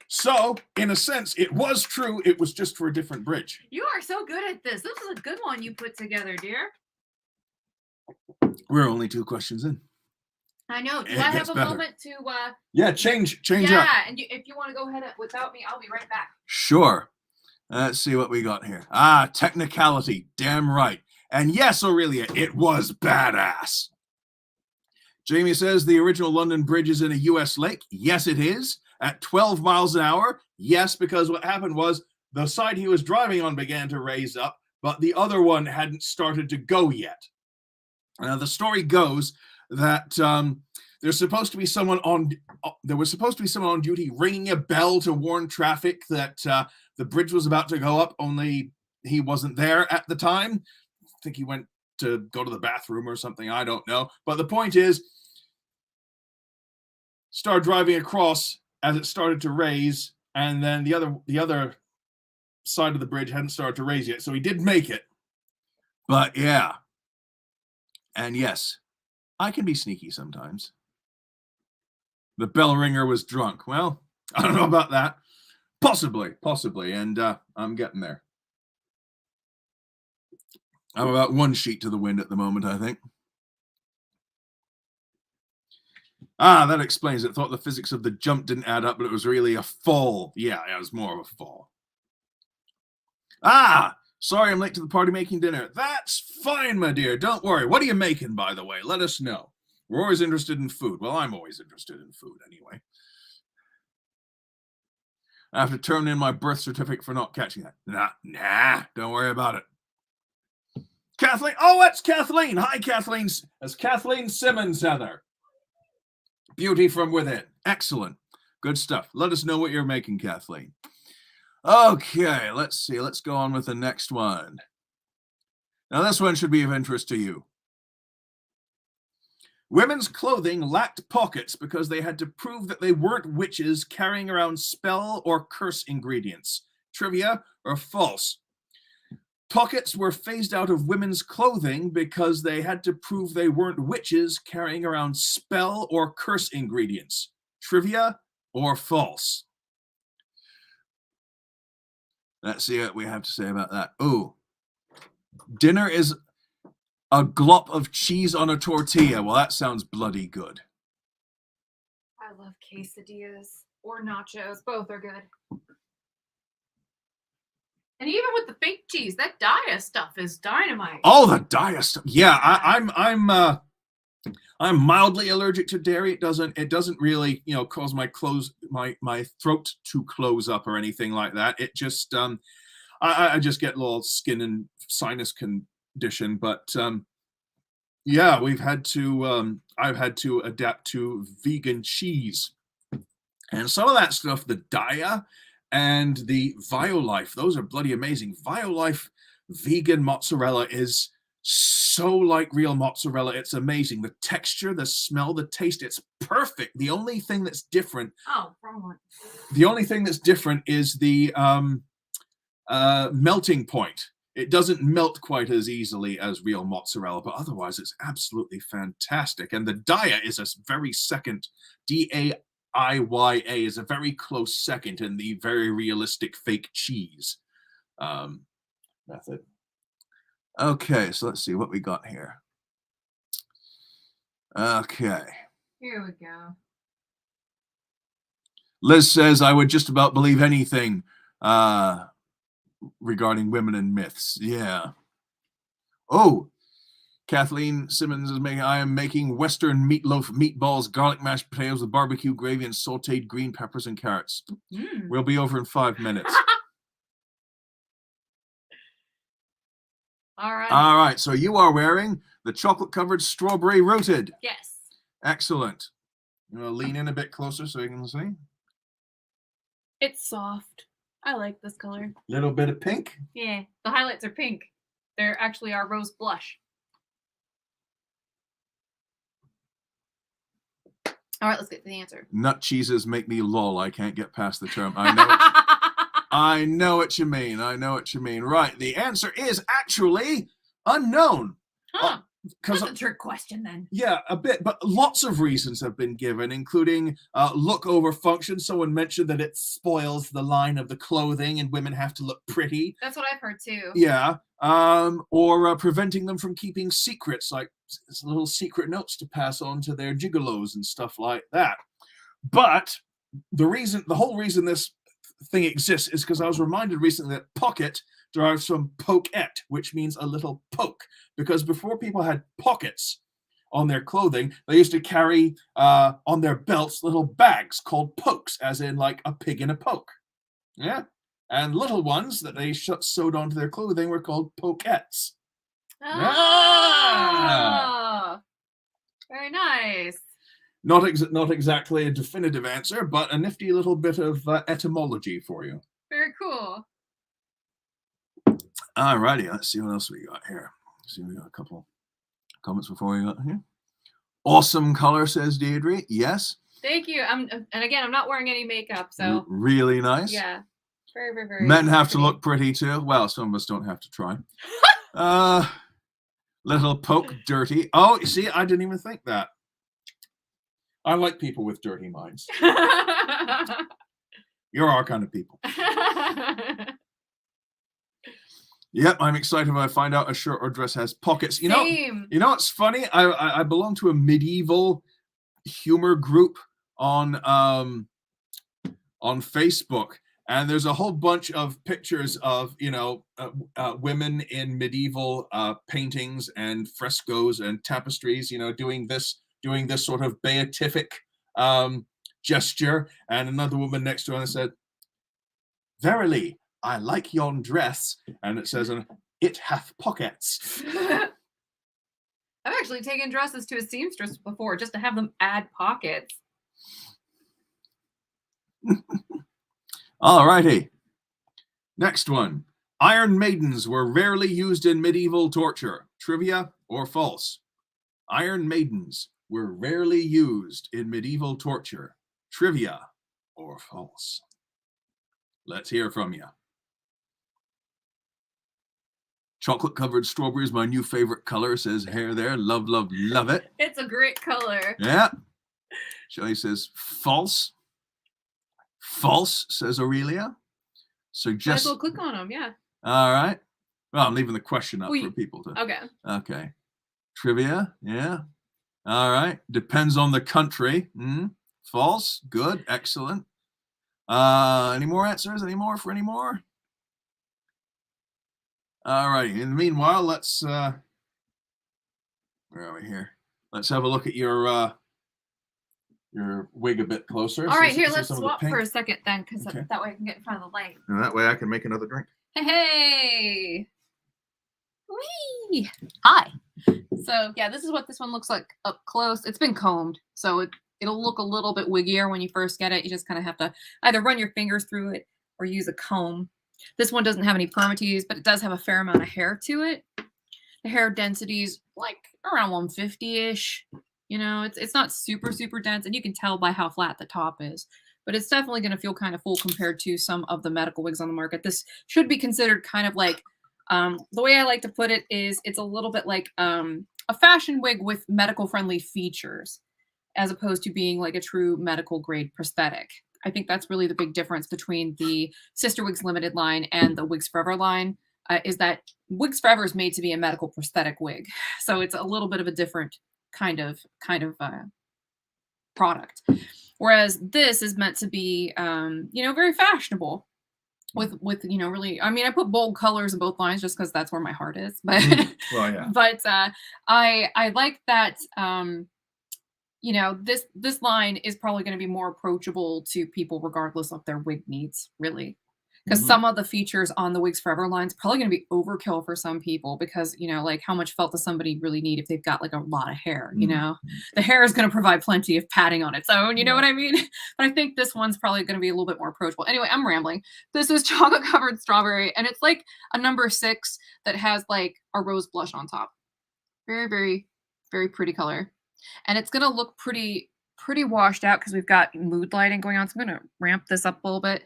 So, in a sense, it was true. It was just for a different bridge. You are so good at this. This is a good one you put together, dear. We're only 2 questions in. I know. Do I have a moment to... Yeah, change up. Yeah, and if you want to go ahead without me, I'll be right back. Sure. Let's see what we got here. Technicality. Damn right. And yes, Aurelia, it was badass. Jamie says the original London Bridge is in a U.S. lake. Yes, it is. At 12 miles an hour. Yes, because what happened was the side he was driving on began to raise up, but the other one hadn't started to go yet. Now, the story goes that there was supposed to be someone on duty ringing a bell to warn traffic that the bridge was about to go up, only he wasn't there at the time. I think he went to go to the bathroom or something. I don't know. But the point is, started driving across as it started to raise, and then the other side of the bridge hadn't started to raise yet. So he did make it. But yeah. And yes, I can be sneaky sometimes. The bell ringer was drunk. Well, I don't know about that. Possibly. And I'm getting there. I'm about 1 sheet to the wind at the moment, I think. That explains it. Thought the physics of the jump didn't add up, but it was really a fall. Yeah, it was more of a fall. Sorry I'm late to the party making dinner. That's fine, my dear. Don't worry. What are you making, by the way? Let us know. We're always interested in food. Well, I'm always interested in food anyway. I have to turn in my birth certificate for not catching that. Nah, don't worry about it. Kathleen. Oh, it's Kathleen. Hi, Kathleen. It's Kathleen Simmons, Heather. Beauty from within. Excellent. Good stuff. Let us know what you're making, Kathleen. Okay, let's see. Let's go on with the next one. Now, this one should be of interest to you. Women's clothing lacked pockets because they had to prove that they weren't witches carrying around spell or curse ingredients. Trivia or false? Pockets were phased out of women's clothing because they had to prove they weren't witches carrying around spell or curse ingredients. Trivia or false? Let's see what we have to say about that. Ooh. Dinner is a glop of cheese on a tortilla. Well, that sounds bloody good. I love quesadillas or nachos. Both are good. And even with the fake cheese, that Daya stuff is dynamite. Oh, the Daya stuff. Yeah, I'm mildly allergic to dairy. It doesn't really, cause my throat to close up or anything like that. It just I just get a little skin and sinus condition, but yeah, I've had to adapt to vegan cheese. And some of that stuff, the Daya and the Violife, those are bloody amazing. Violife vegan mozzarella is so like real mozzarella. It's amazing. The texture, the smell, the taste, it's perfect. The only thing that's different. Oh, wrong one. The only thing that's different is the melting point. It doesn't melt quite as easily as real mozzarella, but otherwise it's absolutely fantastic. And the Daya is a very second, Daiya is a very close second in the very realistic fake cheese method. Okay, so let's see what we got here. Okay. Here we go. Liz says, I would just about believe anything regarding women and myths. Yeah. Oh, Kathleen Simmons is making, I am making Western meatloaf meatballs, garlic mashed potatoes with barbecue gravy and sauteed green peppers and carrots. We'll be over in 5 minutes. All right. All right. So you are wearing the chocolate-covered strawberry rooted. Yes. Excellent. You want to lean in a bit closer so you can see? It's soft. I like this color. Little bit of pink. Yeah. The highlights are pink. They're actually our rose blush. All right, let's get to the answer. Nut cheeses make me lol. I can't get past the term. I know. I know what you mean. I know what you mean. Right. The answer is actually unknown. Huh. That's a trick question then. Yeah, a bit, but lots of reasons have been given, including look over function. Someone mentioned that it spoils the line of the clothing and women have to look pretty. That's what I've heard too. Yeah. Or preventing them from keeping secrets, like little secret notes to pass on to their gigolos and stuff like that. But the whole reason this thing exists is because I was reminded recently that pocket derives from poquette, which means a little poke. Because before people had pockets on their clothing, they used to carry on their belts little bags called pokes, as in like a pig in a poke. Yeah. And little ones that they sewed onto their clothing were called poquettes. Oh, very nice. Not exactly a definitive answer, but a nifty little bit of etymology for you. Very cool. Alrighty, let's see what else we got here. See, we got a couple comments before we got here. Awesome color, says Deirdre. Yes. Thank you. And again, I'm not wearing any makeup, so really nice. Yeah. Very, very, very. Men have to look pretty too. Well, some of us don't have to try. Little poke, dirty. Oh, you see, I didn't even think that. I like people with dirty minds. You're our kind of people. Yep, I'm excited when I find out a shirt or dress has pockets. You know, it's funny. I belong to a medieval humor group on Facebook, and there's a whole bunch of pictures of women in medieval paintings and frescoes and tapestries. Doing this sort of beatific gesture, and another woman next to her said, "Verily, I like yon dress," and it says, "It hath pockets." I've actually taken dresses to a seamstress before just to have them add pockets. All righty. Next one. Iron maidens were rarely used in medieval torture. Trivia or false? Iron maidens were rarely used in medieval torture. Trivia or false? Let's hear from you. Chocolate-covered strawberry is my new favorite color, says Hair there. Love, love, love it. It's a great color. Yeah. Shelly says false. False, says Aurelia. So Might just... as well click on them, yeah. All right. Well, I'm leaving the question up for people to... Okay. Okay. Trivia, yeah. All right. Depends on the country. False. Good. Excellent. Any more answers? Any more for any more? All right. In the meanwhile, let's where are we here? Let's have a look at your wig a bit closer. All right, here, let's swap for a second then, because Okay. that way I can get in front of the light. And that way I can make another drink. Hey! Whee! Hi. So, yeah, this is what this one looks like up close. It's been combed, so it'll look a little bit wiggier when you first get it. You just kind of have to either run your fingers through it or use a comb. This one doesn't have any permatease, but it does have a fair amount of hair to it. The hair density is like around 150-ish. You know, it's not super, super dense, and you can tell by how flat the top is. But it's definitely going to feel kind of full compared to some of the medical wigs on the market. This should be considered kind of like, the way I like to put it is it's a little bit like a fashion wig with medical-friendly features, as opposed to being like a true medical-grade prosthetic. I think that's really the big difference between the CysterWigs Limited line and the Wigs Forever line, is that Wigs Forever is made to be a medical prosthetic wig. So it's a little bit of a different kind of product. Whereas this is meant to be, you know, very fashionable with, you know, really, I mean, I put bold colors in both lines just because that's where my heart is. But, well, yeah. But I like that, you know, this line is probably going to be more approachable to people regardless of their wig needs, really. Because some of the features on the Wigs Forever line is probably going to be overkill for some people because, you know, like how much felt does somebody really need if they've got like a lot of hair, you know? The hair is going to provide plenty of padding on its own, you know what I mean? But I think this one's probably going to be a little bit more approachable. Anyway, I'm rambling. This is chocolate covered strawberry, and it's like a number 6 that has like a rose blush on top. Very, very, very pretty color. And it's going to look pretty washed out because we've got mood lighting going on. So I'm going to ramp this up a little bit.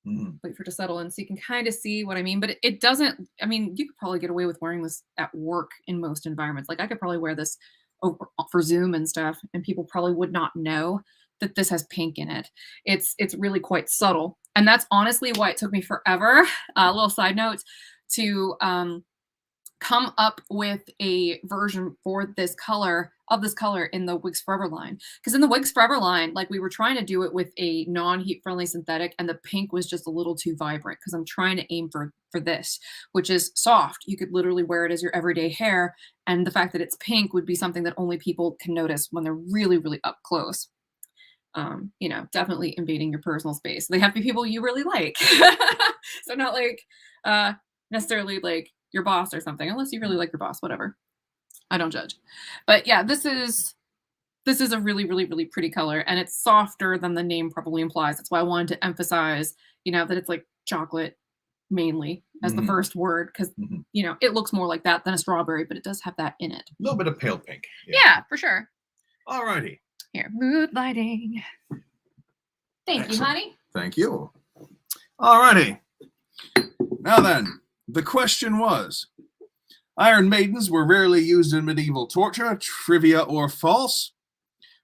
Wait for it to settle in so you can kind of see what I mean. But it doesn't, I mean, you could probably get away with wearing this at work in most environments. Like I could probably wear this over, for Zoom and stuff, and people probably would not know that this has pink in it. It's really quite subtle. And that's honestly why it took me forever, a little side note, to come up with a version for this color, in the Wigs Forever line. Because in the Wigs Forever line, like we were trying to do it with a non-heat friendly synthetic, and the pink was just a little too vibrant because I'm trying to aim for this, which is soft. You could literally wear it as your everyday hair, and the fact that it's pink would be something that only people can notice when they're really, really up close. You know, definitely invading your personal space. They have to be people you really like. So not like necessarily like your boss or something, unless you really like your boss, whatever. I don't judge. But yeah, this is a really, really, really pretty color, and it's softer than the name probably implies. That's why I wanted to emphasize, you know, that it's like chocolate mainly as the first word, because you know, it looks more like that than a strawberry, but it does have that in it. A little bit of pale pink. Yeah, for sure. All righty. Here, mood lighting. Thank you, honey. Thank you. All righty. Now then, the question was, Iron Maidens were rarely used in medieval torture. Trivia or false?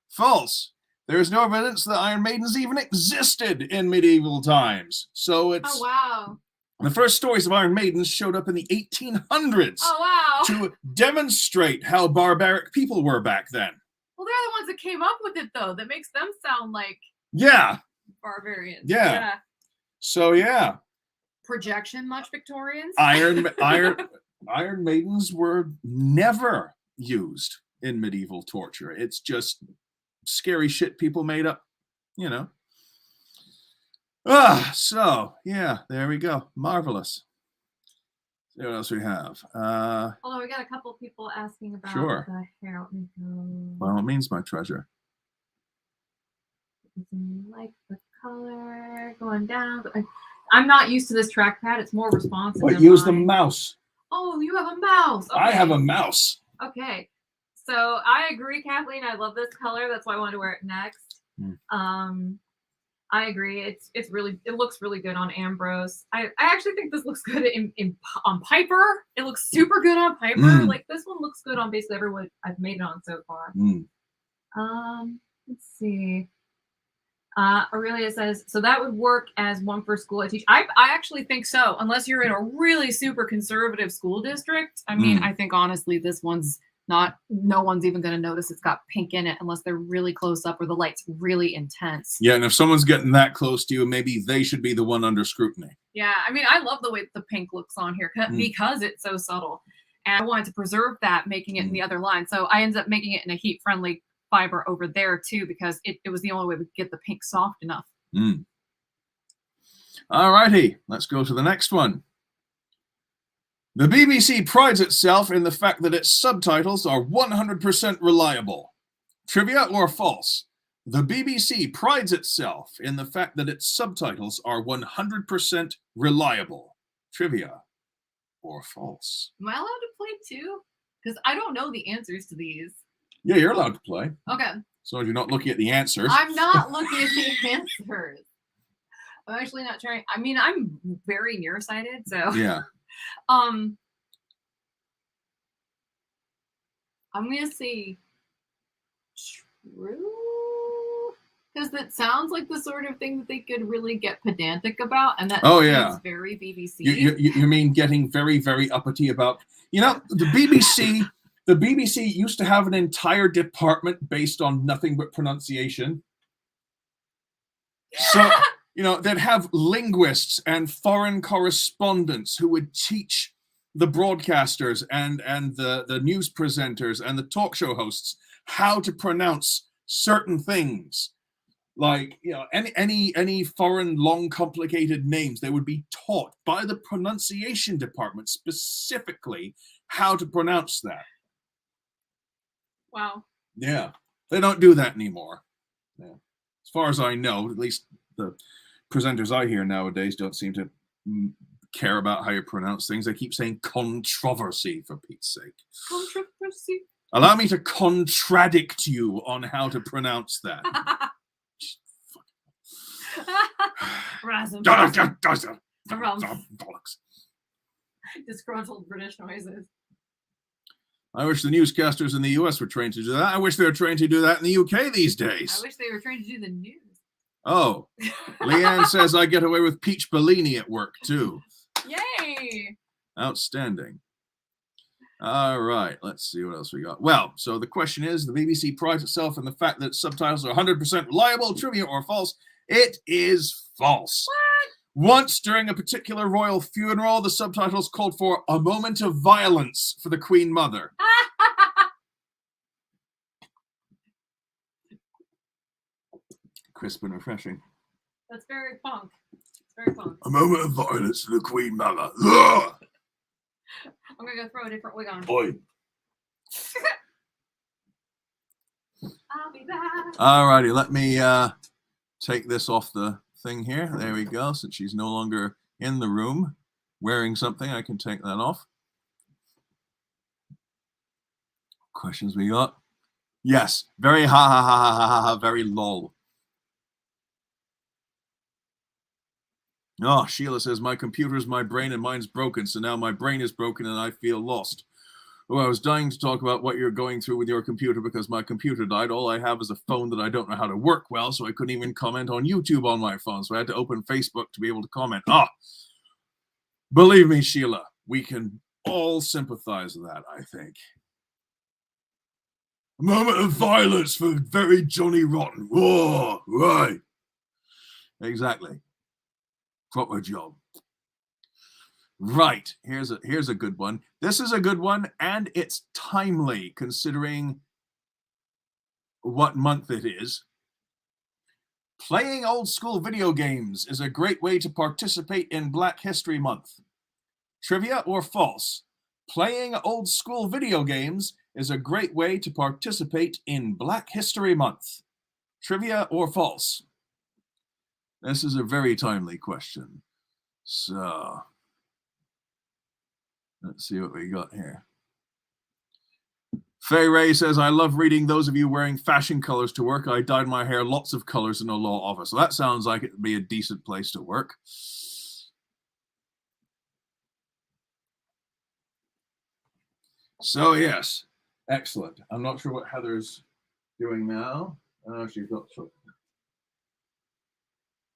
False. There is no evidence that Iron Maidens even existed in medieval times. So it's... Oh, wow. The first stories of Iron Maidens showed up in the 1800s. Oh, wow. To demonstrate how barbaric people were back then. Well, they're the ones that came up with it, though. That makes them sound like... Yeah. Barbarians. Yeah. So, yeah. Projection much, Victorians? Iron Maidens were never used in medieval torture. It's just scary shit people made up, you know. So, yeah, there we go. Marvelous. See what else we have. Although we got a couple people asking about Sure. the hair. Let me go. By all means, my treasure. Like the color going down. I'm not used to this trackpad. It's more responsive. What? Use the mouse. Oh, you have a mouse. Okay. I have a mouse. Okay. So I agree, Kathleen. I love this color. That's why I wanted to wear it next. I agree. It looks really good on Ambrose. I actually think this looks good on Piper. It looks super good on Piper. Like this one looks good on basically everyone I've made it on so far. Let's see. Aurelia says, so that would work as one for school I teach. I actually think so, unless you're in a really super conservative school district. I mean, I think honestly, this one's no one's even going to notice it's got pink in it unless they're really close up or the light's really intense. Yeah, and if someone's getting that close to you, maybe they should be the one under scrutiny. Yeah, I mean, I love the way the pink looks on here because it's so subtle. And I wanted to preserve that, making it in the other line. So I ended up making it in a heat-friendly fiber over there too, because it was the only way we could get the pink soft enough. All righty, let's go to the next one. The BBC prides itself in the fact that its subtitles are 100% reliable. Trivia or false? The BBC prides itself in the fact that its subtitles are 100% reliable. Trivia or false? Am I allowed to play too? Because I don't know the answers to these. Yeah, you're allowed to play. Okay. So you're not looking at the answers. I'm not looking at the answers. I'm actually not trying. I mean, I'm very nearsighted, so yeah. I'm gonna say true, because that sounds like the sort of thing that they could really get pedantic about, and that seems very BBC. You mean getting very, very uppity about? You know, the BBC. The BBC used to have an entire department based on nothing but pronunciation. So, you know, they'd have linguists and foreign correspondents who would teach the broadcasters and the news presenters and the talk show hosts how to pronounce certain things. Like, you know, any foreign long complicated names, they would be taught by the pronunciation department specifically how to pronounce that. Wow. Yeah, they don't do that anymore. Yeah. As far as I know, at least the presenters I hear nowadays don't seem to care about how you pronounce things. They keep saying controversy, for Pete's sake. Controversy? Allow me to contradict you on how to pronounce that. Disgruntled British noises. I wish the newscasters in the US were trained to do that. I wish they were trained to do that in the UK these days. I wish they were trained to do the news. Oh, Leanne says I get away with peach Bellini at work too. Yay! Outstanding. All right, let's see what else we got. Well, so the question is, the BBC prides itself in the fact that subtitles are 100% reliable. Trivia or false? It is false. What? Once during a particular royal funeral, the subtitles called for a moment of violence for the Queen Mother. Crisp and refreshing. That's very punk. It's very punk. A moment of violence for the Queen Mother. Ugh! I'm gonna go throw a different wig on. Boy. I'll be back. Alrighty, let me take this off the thing here. There we go. Since she's no longer in the room wearing something, I can take that off. Questions we got? Yes, very ha ha ha ha ha ha, very lol. Oh, Sheila says, my computer's my brain and mine's broken, so now my brain is broken and I feel lost. Oh, I was dying to talk about what you're going through with your computer because my computer died. All I have is a phone that I don't know how to work well, so I couldn't even comment on YouTube on my phone, so I had to open Facebook to be able to comment. Believe me, Sheila, we can all sympathize with that, I think. A moment of violence for very Johnny Rotten. Oh, right. Exactly. Proper job. Right, here's a good one. This is a good one, and it's timely considering what month it is. Playing old school video games is a great way to participate in Black History Month. Trivia or false? Playing old school video games is a great way to participate in Black History Month. Trivia or false? This is a very timely question. So, let's see what we got here. Faye Ray says, I love reading those of you wearing fashion colors to work. I dyed my hair lots of colors in a law office. So that sounds like it'd be a decent place to work. So, yes. Excellent. I'm not sure what Heather's doing now. Oh, she's got something.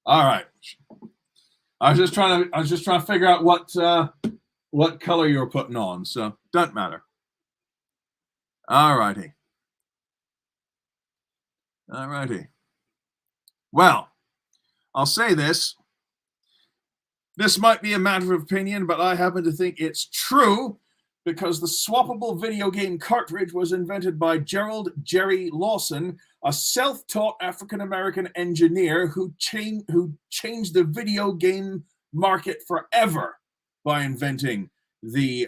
All right. I was just trying to figure out what color you were putting on, so doesn't matter. All righty. All righty. Well, I'll say this. This might be a matter of opinion, but I happen to think it's true because the swappable video game cartridge was invented by Gerald Jerry Lawson, a self-taught African-American engineer who changed the video game market forever by inventing the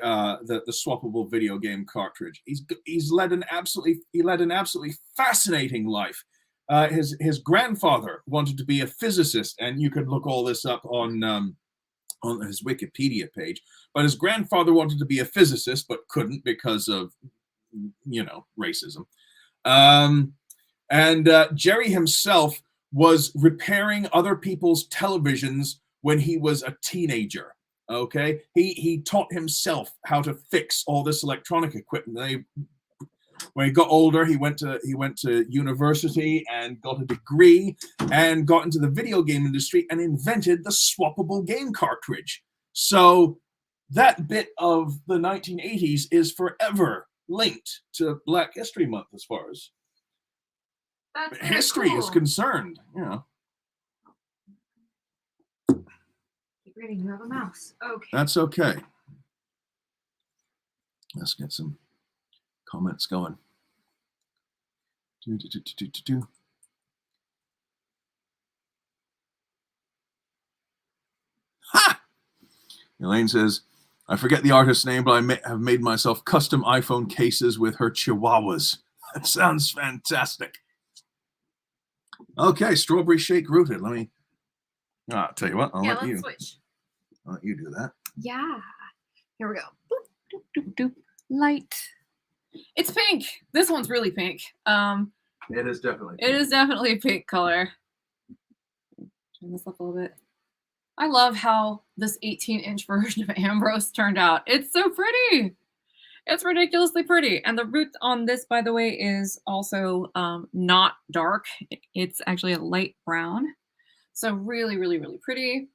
swappable video game cartridge. He led an absolutely fascinating life. His grandfather wanted to be a physicist, and you could look all this up on his Wikipedia page. But his grandfather wanted to be a physicist, but couldn't because of, racism. And Jerry himself was repairing other people's televisions when he was a teenager. Okay, he taught himself how to fix all this electronic equipment. When he got older, he went to university and got a degree and got into the video game industry and invented the swappable game cartridge. So that bit of the 1980s is forever linked to Black History Month as far as history is concerned. Ready, you have a mouse. Okay. That's okay. Let's get some comments going. Ha! Elaine says, I forget the artist's name, but I have made myself custom iPhone cases with her chihuahuas. That sounds fantastic. Okay, strawberry shake rooted. Let me, I'll tell you what, let's switch. I'll let you do that. Yeah. Here we go. Boop, doop, doop, doop. Light. It's pink. This one's really pink. It is definitely pink. It is definitely a pink color. Turn this up a little bit. I love how this 18-inch version of Ambrose turned out. It's so pretty. It's ridiculously pretty. And the root on this, by the way, is also not dark. It's actually a light brown. So really, really, really pretty.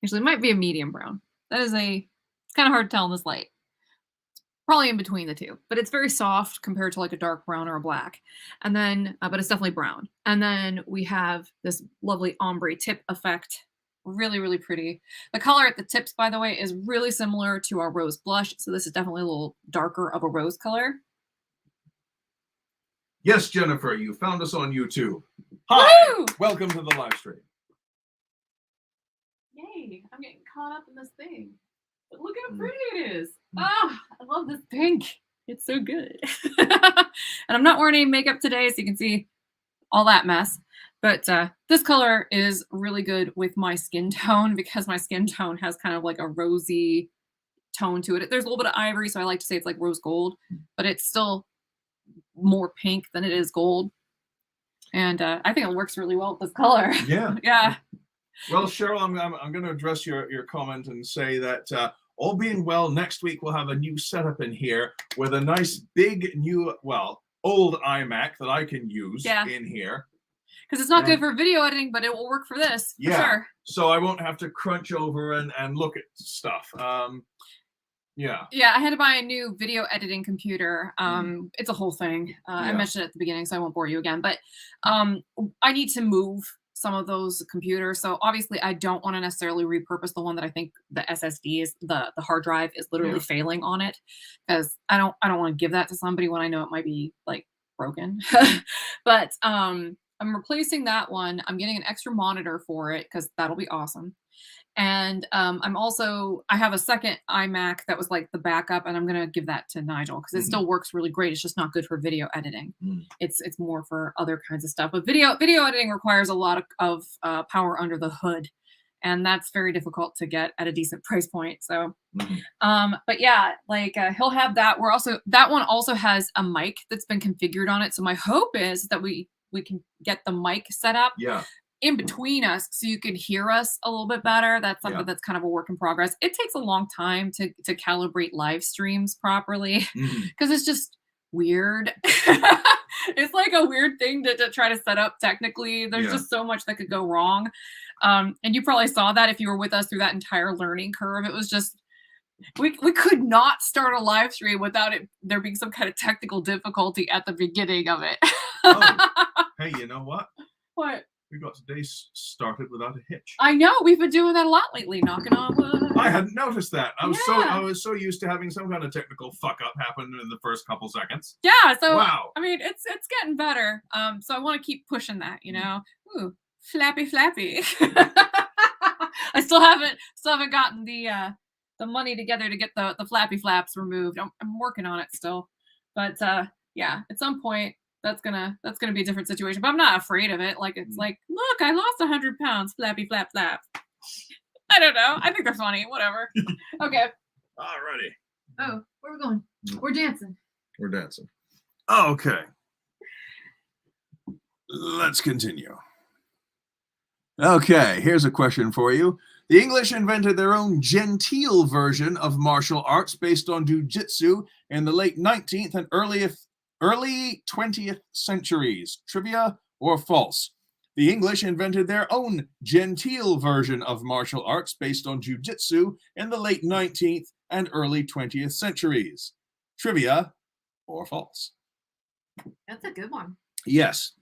Actually, it might be a medium brown. It's kind of hard to tell in this light. It's probably in between the two, but it's very soft compared to like a dark brown or a black. And then, but it's definitely brown. And then we have this lovely ombre tip effect. Really, really pretty. The color at the tips, by the way, is really similar to our rose blush. So this is definitely a little darker of a rose color. Yes, Jennifer, you found us on YouTube. Hi, woo! Welcome to the live stream. Yay, I'm getting caught up in this thing. But look how pretty it is. Ah, I love this pink. It's so good. And I'm not wearing any makeup today, so you can see all that mess. But this color is really good with my skin tone because my skin tone has kind of like a rosy tone to it. There's a little bit of ivory, so I like to say it's like rose gold, but it's still more pink than it is gold. And I think it works really well with this color. Yeah. Yeah. Well, Cheryl, I'm going to address your comment and say that all being well, next week we'll have a new setup in here with a nice big new, old iMac that I can use in here. Because it's not good for video editing, but it will work for this, for sure. So I won't have to crunch over and look at stuff. Yeah, I had to buy a new video editing computer. It's a whole thing. I mentioned it at the beginning, so I won't bore you again. But I need to move some of those computers. So obviously, I don't want to necessarily repurpose the one that I think the SSD is, the hard drive is literally failing on it, because I don't want to give that to somebody when I know it might be like broken. But I'm replacing that one. I'm getting an extra monitor for it because that'll be awesome. And I have a second iMac that was like the backup, and I'm gonna give that to Nigel because it still works really great. It's just not good for video editing. It's more for other kinds of stuff. But video editing requires a lot of power under the hood, and that's very difficult to get at a decent price point. So, but yeah, like he'll have that. That one also has a mic that's been configured on it. So my hope is that we can get the mic set up. Yeah. In between us so you can hear us a little bit better. That's something that's kind of a work in progress. It takes a long time to calibrate live streams properly because it's just weird. It's like a weird thing to try to set up technically. There's just so much that could go wrong. And you probably saw that if you were with us through that entire learning curve. It was just, we could not start a live stream without there being some kind of technical difficulty at the beginning of it. Hey, you know what? What? We got today started without a hitch. I know, we've been doing that a lot lately, knocking on wood. I hadn't noticed that. I was so used to having some kind of technical fuck up happen in the first couple seconds. Yeah, so wow. I mean it's getting better. So I want to keep pushing that, you know. Ooh, flappy. I still haven't gotten the money together to get the flappy flaps removed. I'm working on it still. But yeah, at some point that's gonna be a different situation, but I'm not afraid of it. Like it's like, look, I lost 100 pounds, flappy flap. I don't know. I think they're funny. Whatever. Okay. Alrighty. Oh, where are we going? We're dancing. Okay. Let's continue. Okay, here's a question for you. The English invented their own genteel version of martial arts based on jiu-jitsu in the late 19th and early 20th centuries. Trivia or false? The English invented their own genteel version of martial arts based on jiu-jitsu in the late 19th and early 20th centuries. Trivia or false? That's a good one. Yes.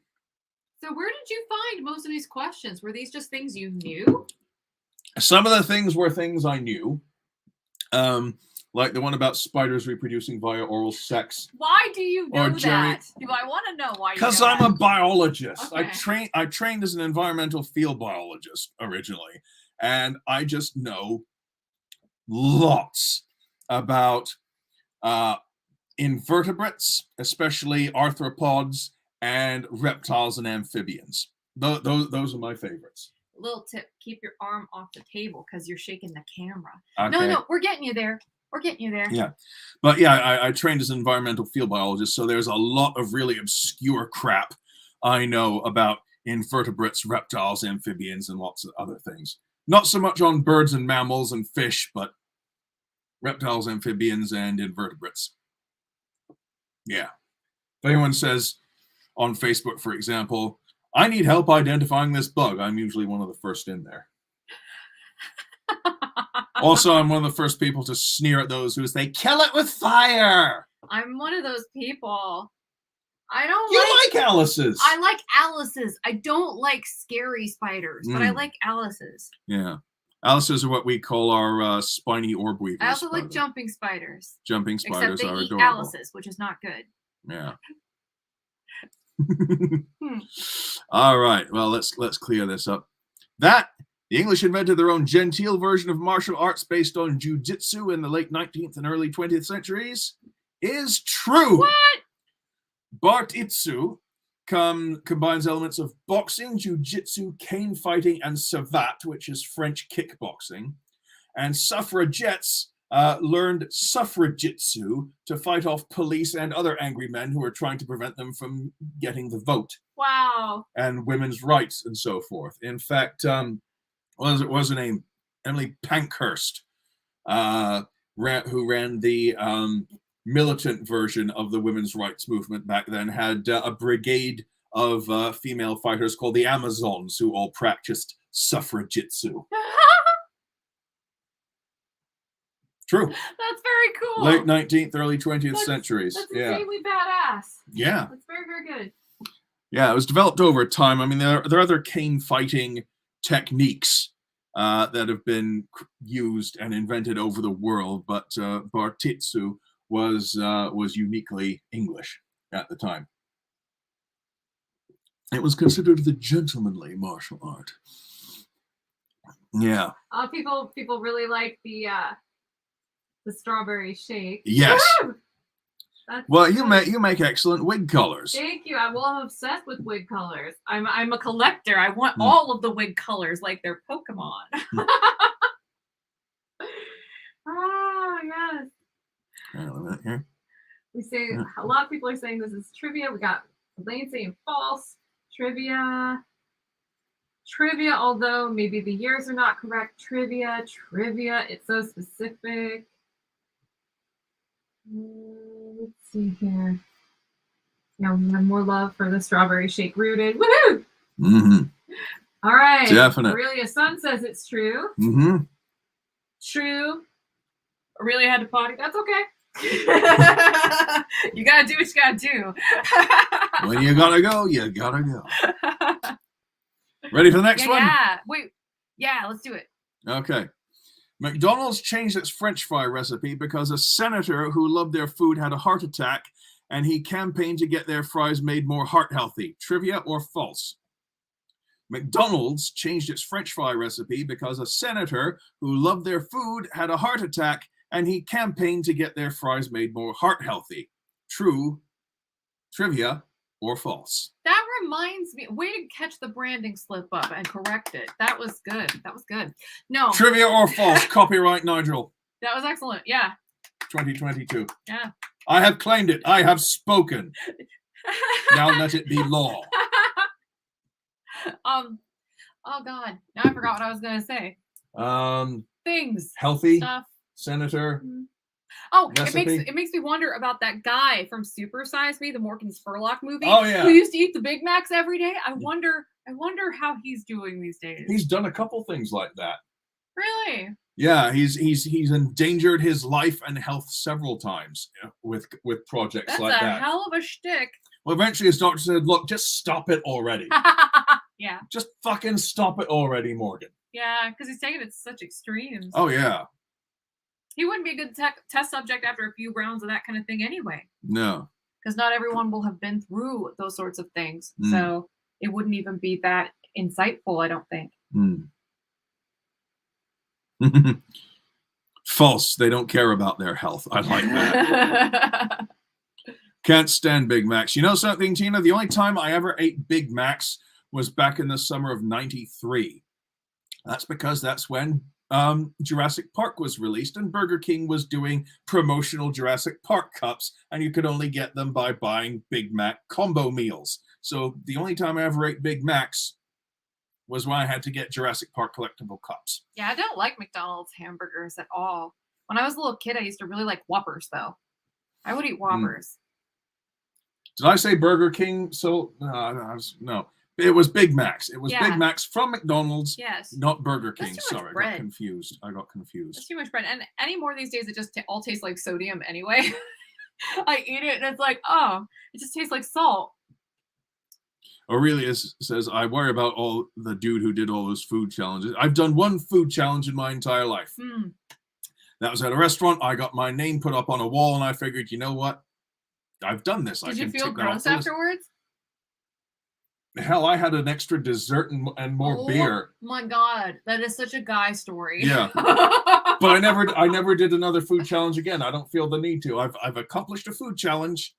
So where did you find most of these questions? Were these just things you knew? Some of the things were things I knew. Like the one about spiders reproducing via oral sex. Why do you know that? Do I want to know why you know Because I'm a biologist. Okay. I trained as an environmental field biologist originally. And I just know lots about invertebrates, especially arthropods, and reptiles and amphibians. Those are my favorites. Little tip, keep your arm off the table because you're shaking the camera. Okay. No, we're getting you there. Yeah. But yeah, I trained as an environmental field biologist, so there's a lot of really obscure crap I know about invertebrates, reptiles, amphibians, and lots of other things. Not so much on birds and mammals and fish, but reptiles, amphibians, and invertebrates. Yeah. If anyone says on Facebook, for example, I need help identifying this bug, I'm usually one of the first in there. Also, I'm one of the first people to sneer at those who say, kill it with fire. I'm one of those people. You like Alice's. I like Alice's. I don't like scary spiders, but I like Alice's. Yeah. Alice's are what we call our spiny orb weavers. I also like jumping spiders. Jumping spiders Except they are eat adorable. Alice's, which is not good. Yeah. All right. Well, let's clear this up. The English invented their own genteel version of martial arts based on jiu-jitsu in the late 19th and early 20th centuries is true. What? Bartitsu combines elements of boxing, jiu-jitsu, cane fighting, and savate, which is French kickboxing. And suffragettes learned suffragitsu to fight off police and other angry men who were trying to prevent them from getting the vote. Wow. And women's rights and so forth. In fact, what was her name? Emily Pankhurst, who ran the militant version of the women's rights movement back then, had a brigade of female fighters called the Amazons who all practiced suffragitsu. True. That's very cool. Late 19th, early 20th centuries. That's insanely badass. Yeah. That's very, very good. Yeah, it was developed over time. I mean, there are other cane fighting techniques that have been used and invented over the world, but Bartitsu was uniquely English at the time. It was considered the gentlemanly martial art. Yeah. People really like the strawberry shake. Yes. Woo! Well, you make excellent wig colors. Thank you. I'm obsessed with wig colors. I'm a collector. I want all of the wig colors like they're Pokemon. Oh yes. Here. We say a lot of people are saying this is trivia. We got Elaine saying false. Trivia, although maybe the years are not correct. Trivia, it's so specific. Let's see here. Yeah, we have more love for the strawberry shake rooted. Woohoo! Mm-hmm. All right. Definite. Aurelia Sun says it's true. Mm-hmm. True. Aurelia had to potty. That's okay. You gotta do what you gotta do. When you gotta go, you gotta go. Ready for the next one? Yeah. Wait. Yeah, let's do it. Okay. McDonald's changed its French fry recipe because a senator who loved their food had a heart attack and he campaigned to get their fries made more heart healthy. Trivia or false? McDonald's changed its French fry recipe because a senator who loved their food had a heart attack and he campaigned to get their fries made more heart healthy. True, trivia, or false? That reminds me. Way to catch the branding slip up and correct it. That was good. No. Trivia or false? Copyright Nigel. That was excellent. Yeah. 2022. Yeah. I have claimed it. I have spoken. Now let it be law. Oh God. Now I forgot what I was gonna say. Things. Healthy. Stuff. Senator. Oh, recipe. it makes me wonder about that guy from Super Size Me, the Morgan Spurlock movie. Oh yeah. Who used to eat the Big Macs every day. I wonder how he's doing these days. He's done a couple things like that. Really? Yeah, he's endangered his life and health several times with projects That's like that. That's a hell of a shtick. Well, eventually his doctor said, "Look, just stop it already. Yeah. Just fucking stop it already, Morgan." Yeah, because he's taking it to such extremes. Oh yeah. He wouldn't be a good test subject after a few rounds of that kind of thing anyway. No. Because not everyone will have been through those sorts of things. So it wouldn't even be that insightful, I don't think. False. They don't care about their health. I like that. Can't stand Big Macs. You know something, Tina? The only time I ever ate Big Macs was back in the summer of '93. That's because that's when Jurassic Park was released and Burger King was doing promotional Jurassic Park cups, and you could only get them by buying Big Mac combo meals. So the only time I ever ate Big Macs was when I had to get Jurassic Park collectible cups. Yeah, I don't like McDonald's hamburgers at all. When I was a little kid, I used to really like Whoppers, though. I would eat Whoppers. Did I say Burger King? So no. It was Big Macs. It was Big Macs from McDonald's, not Burger King. Sorry, I got confused. It's too much bread. And any more these days, it just all tastes like sodium anyway. I eat it and it's like, oh, it just tastes like salt. Aurelia says, I worry about all the dude who did all those food challenges. I've done one food challenge in my entire life. That was at a restaurant. I got my name put up on a wall and I figured, you know what? I've done this. Did you feel gross afterwards? Hell, I had an extra dessert and more beer. Oh my God, that is such a guy story. Yeah, but I never did another food challenge again. I don't feel the need to. I've accomplished a food challenge,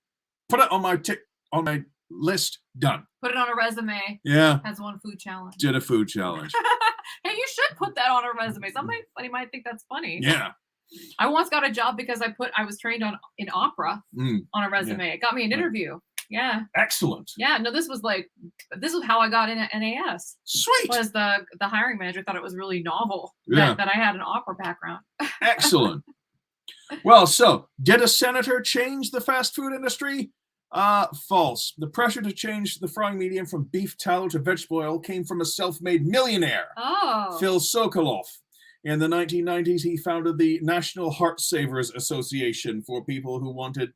put it on my list, done. Put it on a resume. Yeah, has one food challenge. Did a food challenge. Hey, you should put that on a resume. Somebody might think that's funny. Yeah. I once got a job because I was trained in opera on a resume. Yeah. It got me an interview. Yeah. Excellent. Yeah. No, this was how I got in at NAS. Sweet. Was the hiring manager thought it was really novel that I had an opera background. Excellent. Well, so did a senator change the fast food industry? False. The pressure to change the frying medium from beef tallow to vegetable oil came from a self-made millionaire, Phil Sokoloff. In the 1990s, he founded the National Heart Savers Association for people who wanted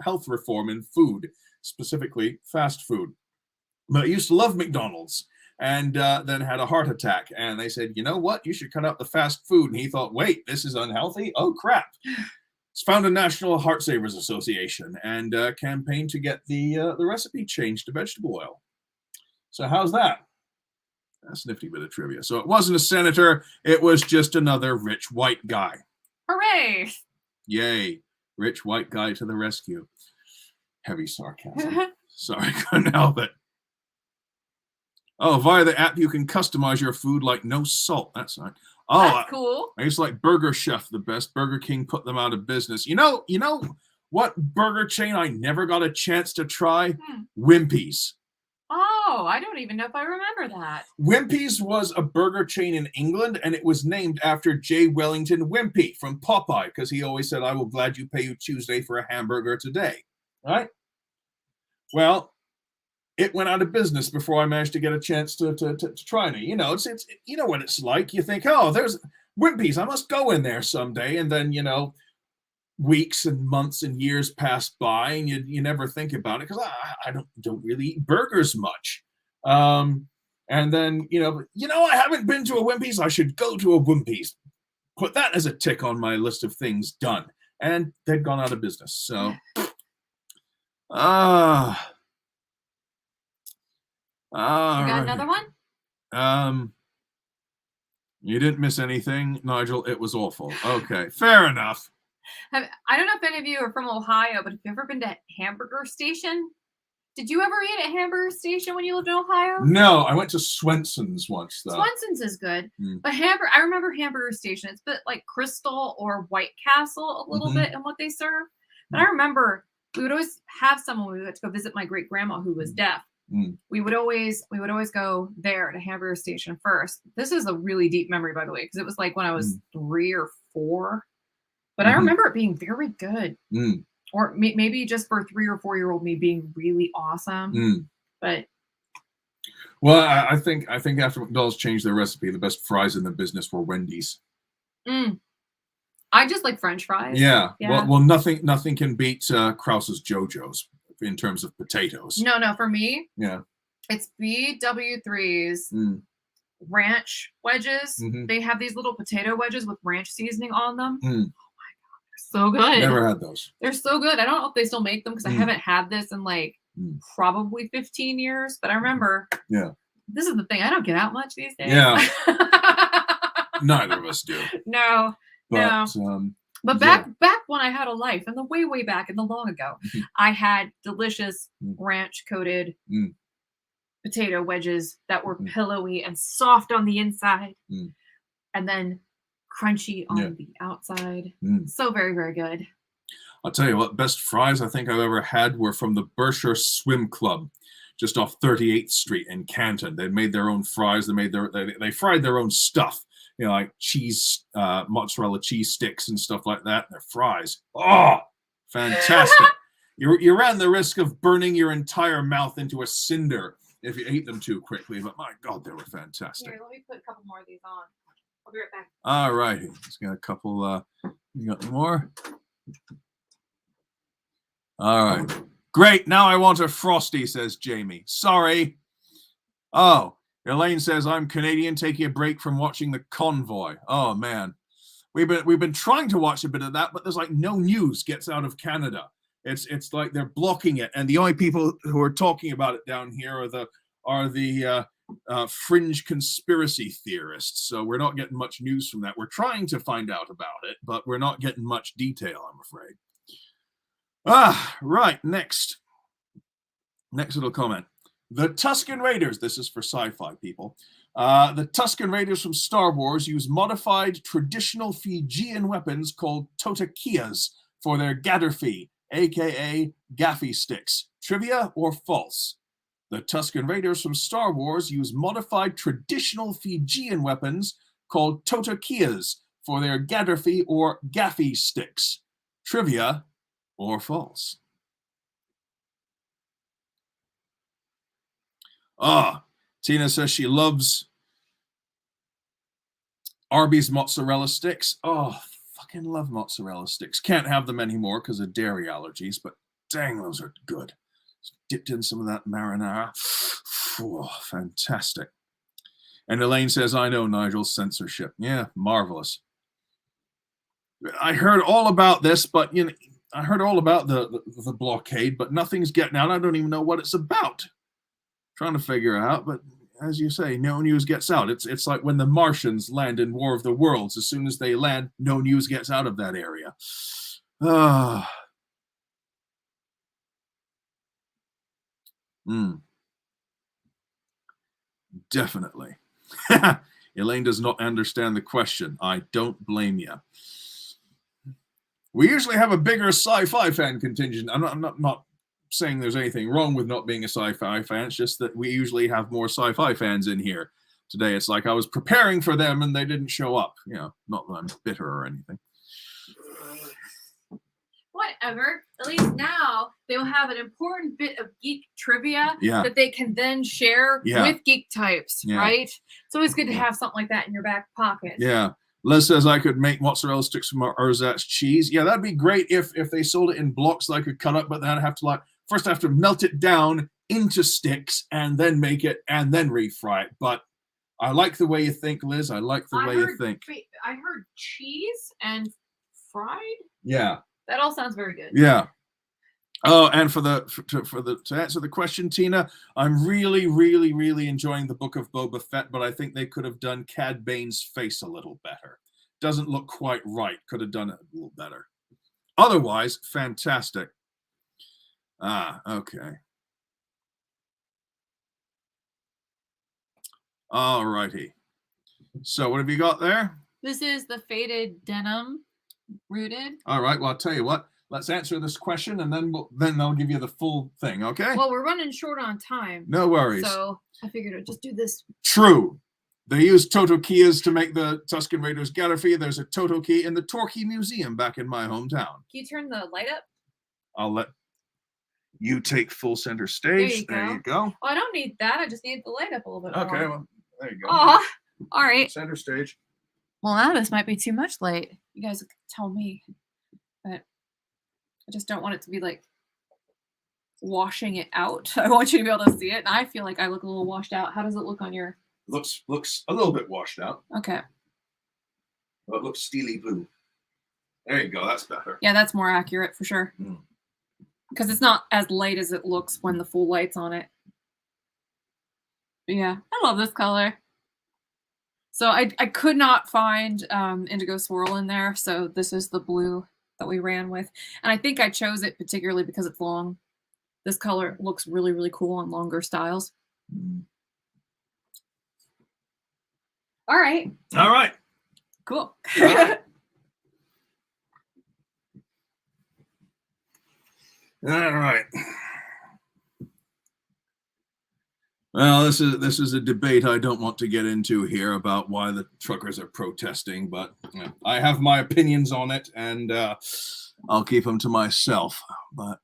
health reform in food, specifically fast food. But he used to love McDonald's and then had a heart attack. And they said, you know what? You should cut out the fast food. And he thought, wait, this is unhealthy? Oh, crap. He's founded National Heart Savers Association and campaigned to get the recipe changed to vegetable oil. So how's that? That's a nifty bit of trivia. So it wasn't a senator. It was just another rich white guy. Hooray! Yay. Rich white guy to the rescue. Heavy sarcasm. Sorry, couldn't help it. Oh, via the app, you can customize your food like no salt. That's right. Oh, that's cool. I used to like Burger Chef the best. Burger King put them out of business. You know what burger chain I never got a chance to try? Wimpy's. Oh, I don't even know if I remember that. Wimpy's was a burger chain in England, and it was named after J. Wellington Wimpy from Popeye, because he always said, "I will glad you pay you Tuesday for a hamburger today." Right? Well, it went out of business before I managed to get a chance to try any. You know, it's you know what it's like. You think, oh, there's Wimpy's. I must go in there someday, and then weeks and months and years pass by, and you never think about it because I don't really eat burgers much. And then I haven't been to a Wimpy's. I should go to a Wimpy's. Put that as a tick on my list of things done. And they'd gone out of business. So, You got right. another one? You didn't miss anything, Nigel. It was awful. Okay, fair enough. I don't know if any of you are from Ohio, but have you ever been to Hamburger Station? Did you ever eat at Hamburger Station when you lived in Ohio? No, I went to Swenson's once, though. Swenson's is good. But I remember Hamburger Station. It's a bit like Crystal or White Castle a little bit in what they serve. But I remember we would always have someone when we went to go visit my great grandma who was deaf. We would always go there to Hamburger Station first. This is a really deep memory, by the way, because it was like when I was 3 or 4. But I remember it being very good. Or maybe just for 3 or 4-year-old me being really awesome. But well, I think after McDonald's changed their recipe, the best fries in the business were Wendy's. I just like French fries. Yeah. Well, nothing can beat Krause's JoJo's in terms of potatoes. No, for me, it's BW3's ranch wedges. They have these little potato wedges with ranch seasoning on them. So good. Never had those. They're so good. I don't know if they still make them because I haven't had this in like probably 15 years. But I remember. Yeah. This is the thing. I don't get out much these days. Yeah. Neither of us do. No. But back when I had a life, and the way back and the long ago, I had delicious ranch coated potato wedges that were pillowy and soft on the inside, and then crunchy on the outside. So very, very good. I'll tell you what, best fries I think I've ever had were from the Berkshire Swim Club, just off 38th Street in Canton. They made their own fries. They fried their own stuff, like cheese, mozzarella cheese sticks and stuff like that. And their fries, oh, fantastic! You ran the risk of burning your entire mouth into a cinder if you ate them too quickly. But my God, they were fantastic. Here, let me put a couple more of these on. I'll be right back. All righty. Let's get a couple. You got any more? All right. Great. Now I want a Frosty, says Jamie. Sorry. Oh, Elaine says, I'm Canadian, taking a break from watching The Convoy. Oh, man. We've been trying to watch a bit of that, but there's like no news gets out of Canada. It's like they're blocking it. And the only people who are talking about it down here are the fringe conspiracy theorists. So we're not getting much news from that. We're trying to find out about it, but we're not getting much detail, I'm afraid. Right. Next little comment. The Tuscan Raiders, this is for sci-fi people. The Tuscan Raiders from Star Wars use modified traditional Fijian weapons called totakias for their gaddarfi, aka gaffy sticks. Trivia or false? The Tuscan Raiders from Star Wars use modified traditional Fijian weapons called totakias for their gaddarfi or gaffy sticks. Trivia or false? Tina says she loves Arby's mozzarella sticks. Oh, fucking love mozzarella sticks. Can't have them anymore because of dairy allergies, but dang, those are good. Dipped in some of that marinara. Oh, fantastic. And Elaine says, I know, Nigel, censorship. Yeah, marvelous. I heard all about this, but I heard all about the blockade, but nothing's getting out. I don't even know what it's about. Trying to figure out, but as you say, no news gets out. It's like when the Martians land in War of the Worlds. As soon as they land, no news gets out of that area. Definitely. Elaine does not understand the question. I don't blame you. We usually have a bigger sci-fi fan contingent. I'm not saying there's anything wrong with not being a sci-fi fan. It's just that we usually have more sci-fi fans in here. Today, it's like I was preparing for them and they didn't show up. You know, not that I'm bitter or anything. Whatever. At least now they'll have an important bit of geek trivia that they can then share with geek types, right? It's always good to have something like that in your back pocket. Yeah. Liz says I could make mozzarella sticks from ersatz cheese. Yeah, that'd be great if they sold it in blocks that I could cut up, but then I'd have to first I have to melt it down into sticks and then make it and then refry it. But I like the way you think, Liz. I like the way you think. I heard cheese and fried. Yeah. That all sounds very good. Yeah. Oh, and to answer the question, Tina, I'm really, really, really enjoying the Book of Boba Fett, but I think they could have done Cad Bane's face a little better. Doesn't look quite right. Could have done it a little better. Otherwise, fantastic. Okay. All righty. So what have you got there? This is the faded denim rooted. All right. Well, I'll tell you what. Let's answer this question, and then they'll give you the full thing, okay? Well, we're running short on time. No worries. So I figured I'd just do this. True. They used Totokias to make the Tuscan Raiders Gallifrey. There's a Totoki in the Torquay Museum back in my hometown. Can you turn the light up? I'll let you take full center stage. There you go. Oh, I don't need that. I just need the light up a little bit more. Okay, well, there you go. Oh, all right. Center stage. Well, now this might be too much light. You guys tell me. But I just don't want it to be like washing it out. I want you to be able to see it. And I feel like I look a little washed out. How does it look on your... Looks a little bit washed out. Okay. Well, it looks steely blue. There you go. That's better. Yeah, that's more accurate for sure. Because it's not as light as it looks when the full light's on it. But yeah, I love this color. So I could not find Indigo Swirl in there. So this is the blue that we ran with. And I think I chose it particularly because it's long. This color looks really, really cool on longer styles. All right. All right. Cool. All right. All right. Well, this is a debate I don't want to get into here about why the truckers are protesting, but I have my opinions on it, and I'll keep them to myself. But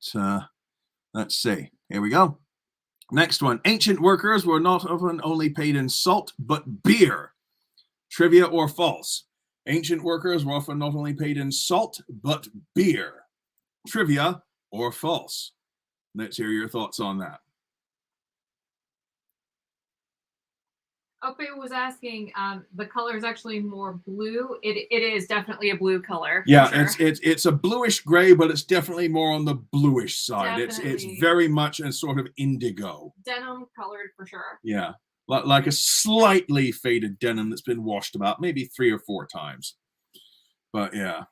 let's see. Here we go. Next one. Ancient workers were not often only paid in salt, but beer. Trivia or false? Ancient workers were often not only paid in salt, but beer. Trivia or false? Let's hear your thoughts on that. Okay, was asking, the color is actually more blue. It is definitely a blue color. Yeah, sure. it's a bluish gray, but it's definitely more on the bluish side. Definitely. It's very much a sort of indigo. Denim colored for sure. Yeah, like a slightly faded denim that's been washed about maybe 3 or 4 times. But yeah.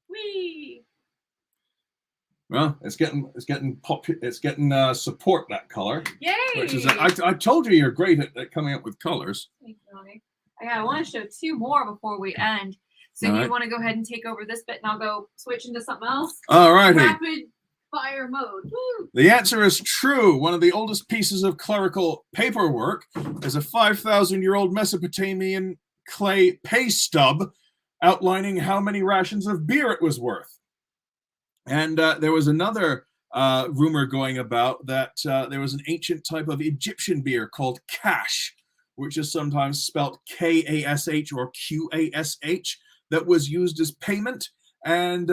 Whee! Well, it's getting support, that color. Yay! Which is I told you you're great at coming up with colors. Thank you, honey. I want to show 2 more before we end. So you want to go ahead and take over this bit, and I'll go switch into something else. All righty. Rapid fire mode. Woo! The answer is true. One of the oldest pieces of clerical paperwork is a 5,000-year-old Mesopotamian clay pay stub outlining how many rations of beer it was worth. And there was another rumor going about that there was an ancient type of Egyptian beer called Kash, which is sometimes spelt K-A-S-H or Q-A-S-H, that was used as payment, and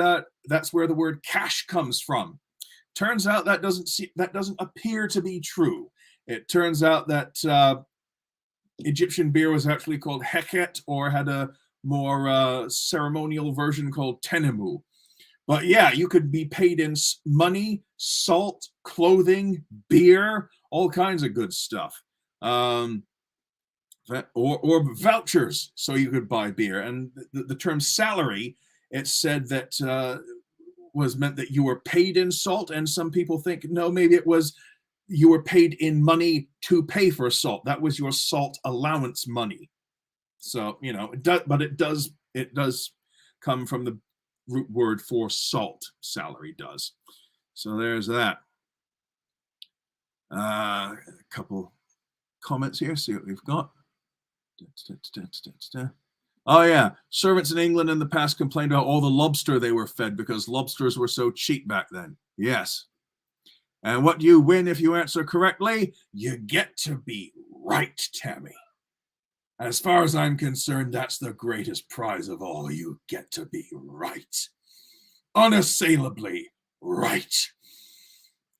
that's where the word cash comes from. Turns out that doesn't appear to be true. It turns out that Egyptian beer was actually called Heket, or had a more ceremonial version called Tenemu, But yeah, you could be paid in money, salt, clothing, beer, all kinds of good stuff. Or vouchers, so you could buy beer. And the term salary, it said that was meant that you were paid in salt, and some people think, no, maybe it was you were paid in money to pay for salt. That was your salt allowance money. So, you know, it does come from the root word for salt. Salary does. So there's that. A couple comments here. See what we've got. Oh yeah, servants in England in the past complained about all the lobster they were fed because lobsters were so cheap back then. Yes. And what do you win if you answer correctly? You get to be right, Tammy. As far as I'm concerned, that's the greatest prize of all. You get to be right. Unassailably right.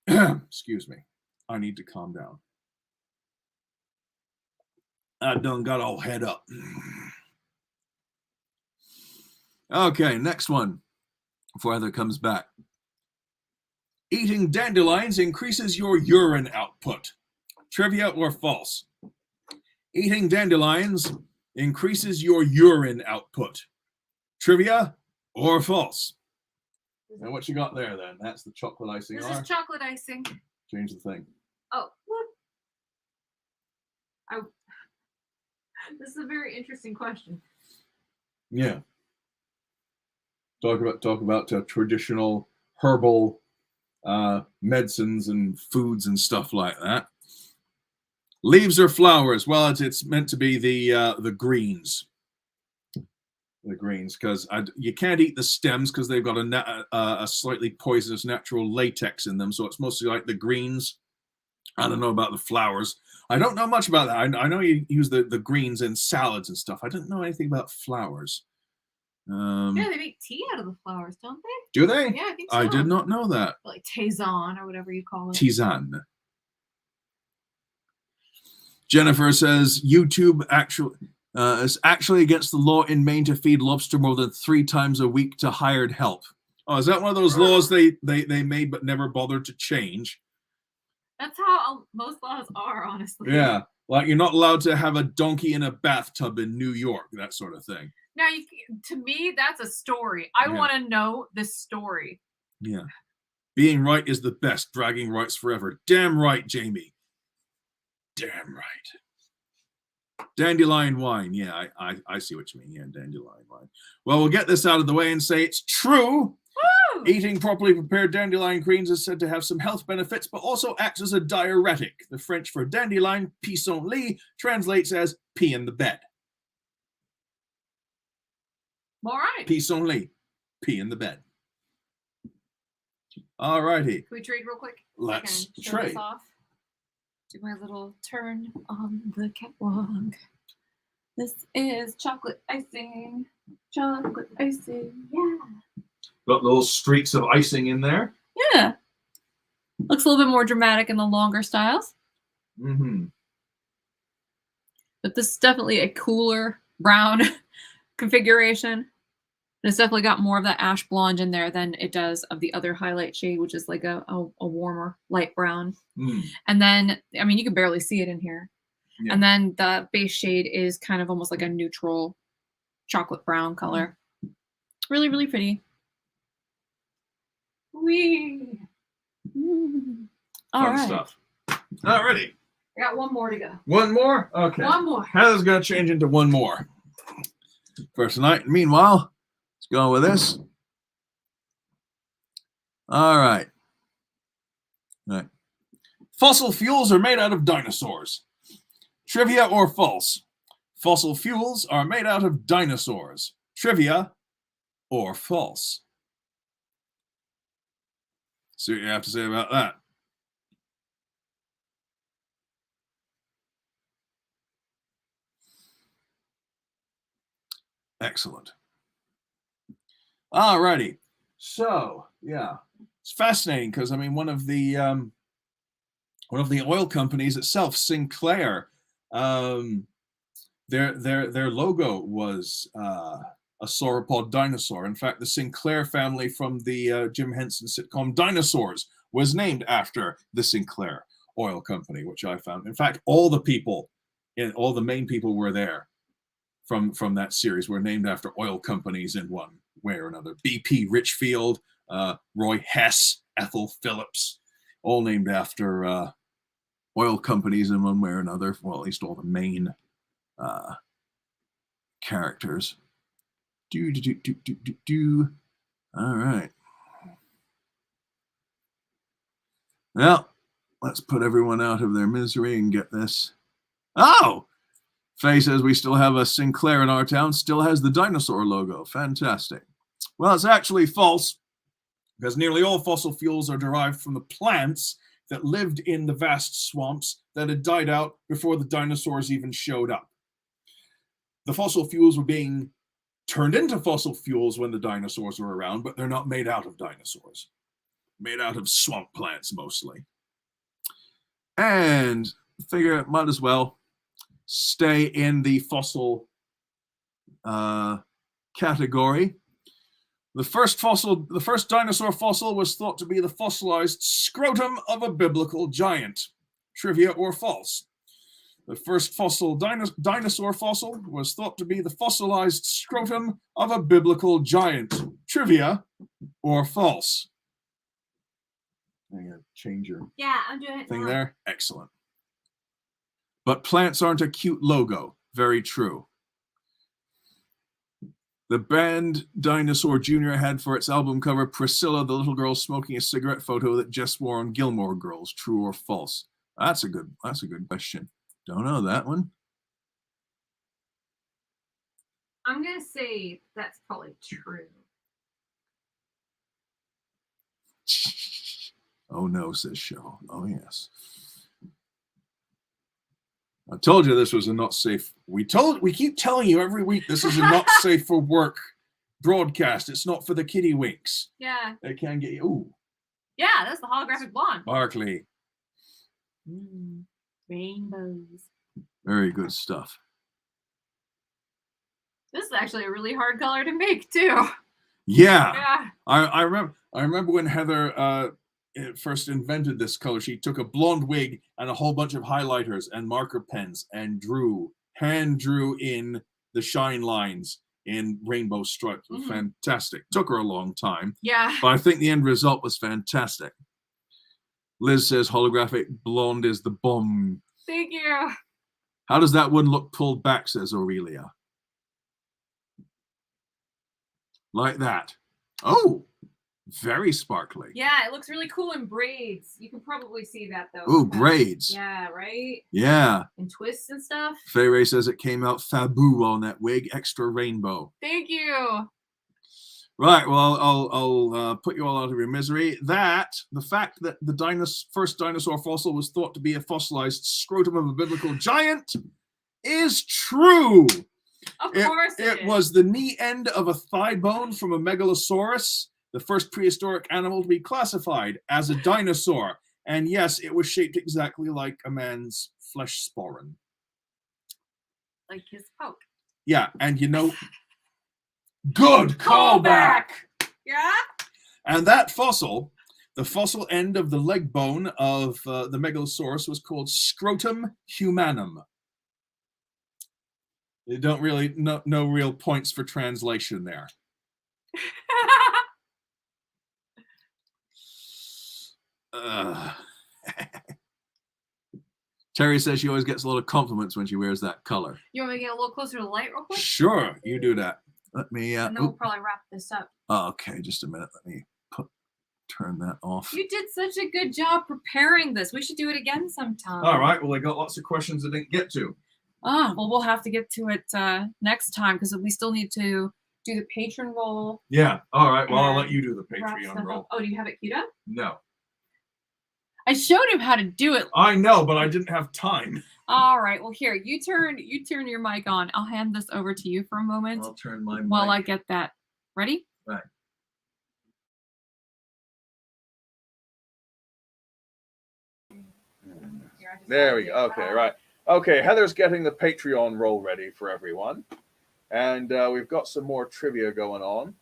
Excuse me. I need to calm down. I done got all head up. Okay, next one. Before Heather comes back. Eating dandelions increases your urine output. Trivia or false? Eating dandelions increases your urine output. Trivia or false? And what you got there then? That's the chocolate icing. This is chocolate icing. Change the thing. Oh, what? This is a very interesting question. Yeah. Talk about traditional herbal medicines and foods and stuff like that. Leaves or flowers? Well, it's meant to be the greens. The greens, because you can't eat the stems because they've got a slightly poisonous natural latex in them. So it's mostly like the greens. I don't know about the flowers. I don't know much about that. I know you use the greens in salads and stuff. I don't know anything about flowers. Yeah, they make tea out of the flowers, don't they? Do they? Yeah, I think so. I did not know that. Like tisane or whatever you call it. Tisane. Jennifer says YouTube is actually against the law in Maine to feed lobster more than 3 times a week to hired help. Oh, is that one of those laws they made but never bothered to change? That's how most laws are, honestly. Yeah, like you're not allowed to have a donkey in a bathtub in New York, that sort of thing. Now, to me, that's a story. I want to know this story. Yeah. Being right is the best. Bragging rights forever. Damn right, Jamie. Damn right. Dandelion wine. Yeah, I see what you mean. Yeah, dandelion wine. Well, we'll get this out of the way and say it's true. Woo! Eating properly prepared dandelion greens is said to have some health benefits, but also acts as a diuretic. The French for dandelion, pissenlit, translates as pee in the bed. All right. Pissenlit, pee in the bed. All righty. Can we trade real quick? Let's trade. This off. Do my little turn on the catwalk. This is chocolate icing. Chocolate icing. Yeah. Got little streaks of icing in there. Yeah. Looks a little bit more dramatic in the longer styles. Mm-hmm. But this is definitely a cooler brown configuration. It's definitely got more of that ash blonde in there than it does of the other highlight shade, which is like a warmer light brown. And then, I mean, you can barely see it in here. Yeah. And then the base shade is kind of almost like a neutral chocolate brown color. Really, really pretty. Wee. All right. Stuff. Alrighty. I got one more to go. One more? Okay. One more. Heather's going to change into one more for tonight. Meanwhile, let's go with this. All right. Fossil fuels are made out of dinosaurs. Trivia or false? Fossil fuels are made out of dinosaurs. Trivia or false? See what you have to say about that. Excellent. All righty. So, yeah, it's fascinating because I mean, one of the oil companies itself, Sinclair, their logo was a sauropod dinosaur. In fact, the Sinclair family from the Jim Henson sitcom Dinosaurs was named after the Sinclair Oil Company, which I found. In fact, all the main people were there from that series were named after oil companies in one way or another. BP Richfield, Roy Hess, Ethel Phillips, all named after oil companies in one way or another. Well, at least all the main characters. All right. Well, let's put everyone out of their misery and get this. Oh! Faye says we still have a Sinclair in our town, still has the dinosaur logo. Fantastic. Well, it's actually false, because nearly all fossil fuels are derived from the plants that lived in the vast swamps that had died out before the dinosaurs even showed up. The fossil fuels were being turned into fossil fuels when the dinosaurs were around, but they're not made out of dinosaurs. Made out of swamp plants, mostly. And figure it might as well stay in the fossil category. The first dinosaur fossil was thought to be the fossilized scrotum of a biblical giant. Trivia or false? The first dinosaur fossil was thought to be the fossilized scrotum of a biblical giant. Trivia or false? I'm gonna change your I'm doing it thing now. there. Excellent. But plants aren't a cute logo. Very true. The band Dinosaur Jr. had for its album cover Priscilla, the little girl smoking a cigarette photo that Jess wore on Gilmore Girls. True or false? That's a good question. Don't know that one. I'm gonna say that's probably true. Oh no, says Cheryl. Oh yes. I told you this was a not safe. We keep telling you every week this is a not safe for work broadcast. It's not for the kiddie winks. Yeah. They can get you. Ooh. Yeah, that's the holographic blonde. Barkley. Rainbows. Very good stuff. This is actually a really hard color to make too. Yeah. Yeah. I remember when Heather first invented this color. She took a blonde wig and a whole bunch of highlighters and marker pens and hand drew in the shine lines in rainbow stripes. It was fantastic. Took her a long time. Yeah. But I think the end result was fantastic. Liz says holographic blonde is the bomb. Thank you. How does that one look pulled back, says Aurelia. Like that. Oh, very sparkly. Yeah, it looks really cool in braids. You can probably see that though. Ooh, braids. Yeah, right? Yeah. And twists and stuff. Fay Ray says it came out faboo on that wig, extra rainbow. Thank you. Right, well, I'll put you all out of your misery. The fact that the first dinosaur fossil was thought to be a fossilized scrotum of a biblical giant is true. Of course it was the knee end of a thigh bone from a megalosaurus, the first prehistoric animal to be classified as a dinosaur. And yes, it was shaped exactly like a man's flesh sporin. Like his poke. Yeah, and you know, good callback. Yeah? And that fossil, the fossil end of the leg bone of the megalosaurus was called scrotum humanum. You don't really, no real points for translation there. Terry says she always gets a lot of compliments when she wears that color. You want me to get a little closer to the light real quick? Sure, you do that. Let me. And then we'll probably wrap this up. Oh, okay, just a minute. Let me turn that off. You did such a good job preparing this. We should do it again sometime. All right. Well, I got lots of questions I didn't get to. Well, we'll have to get to it next time because we still need to do the patron roll. Yeah. All right. Well, I'll let you do the Patreon roll. Oh, do you have it queued up? No. I showed him how to do it. I know, but I didn't have time. All right. Well, here, you turn your mic on. I'll hand this over to you for a moment. I'll turn my mic. While I get that. Ready? Right. There we go. Okay, right. Okay, Heather's getting the Patreon roll ready for everyone. And we've got some more trivia going on.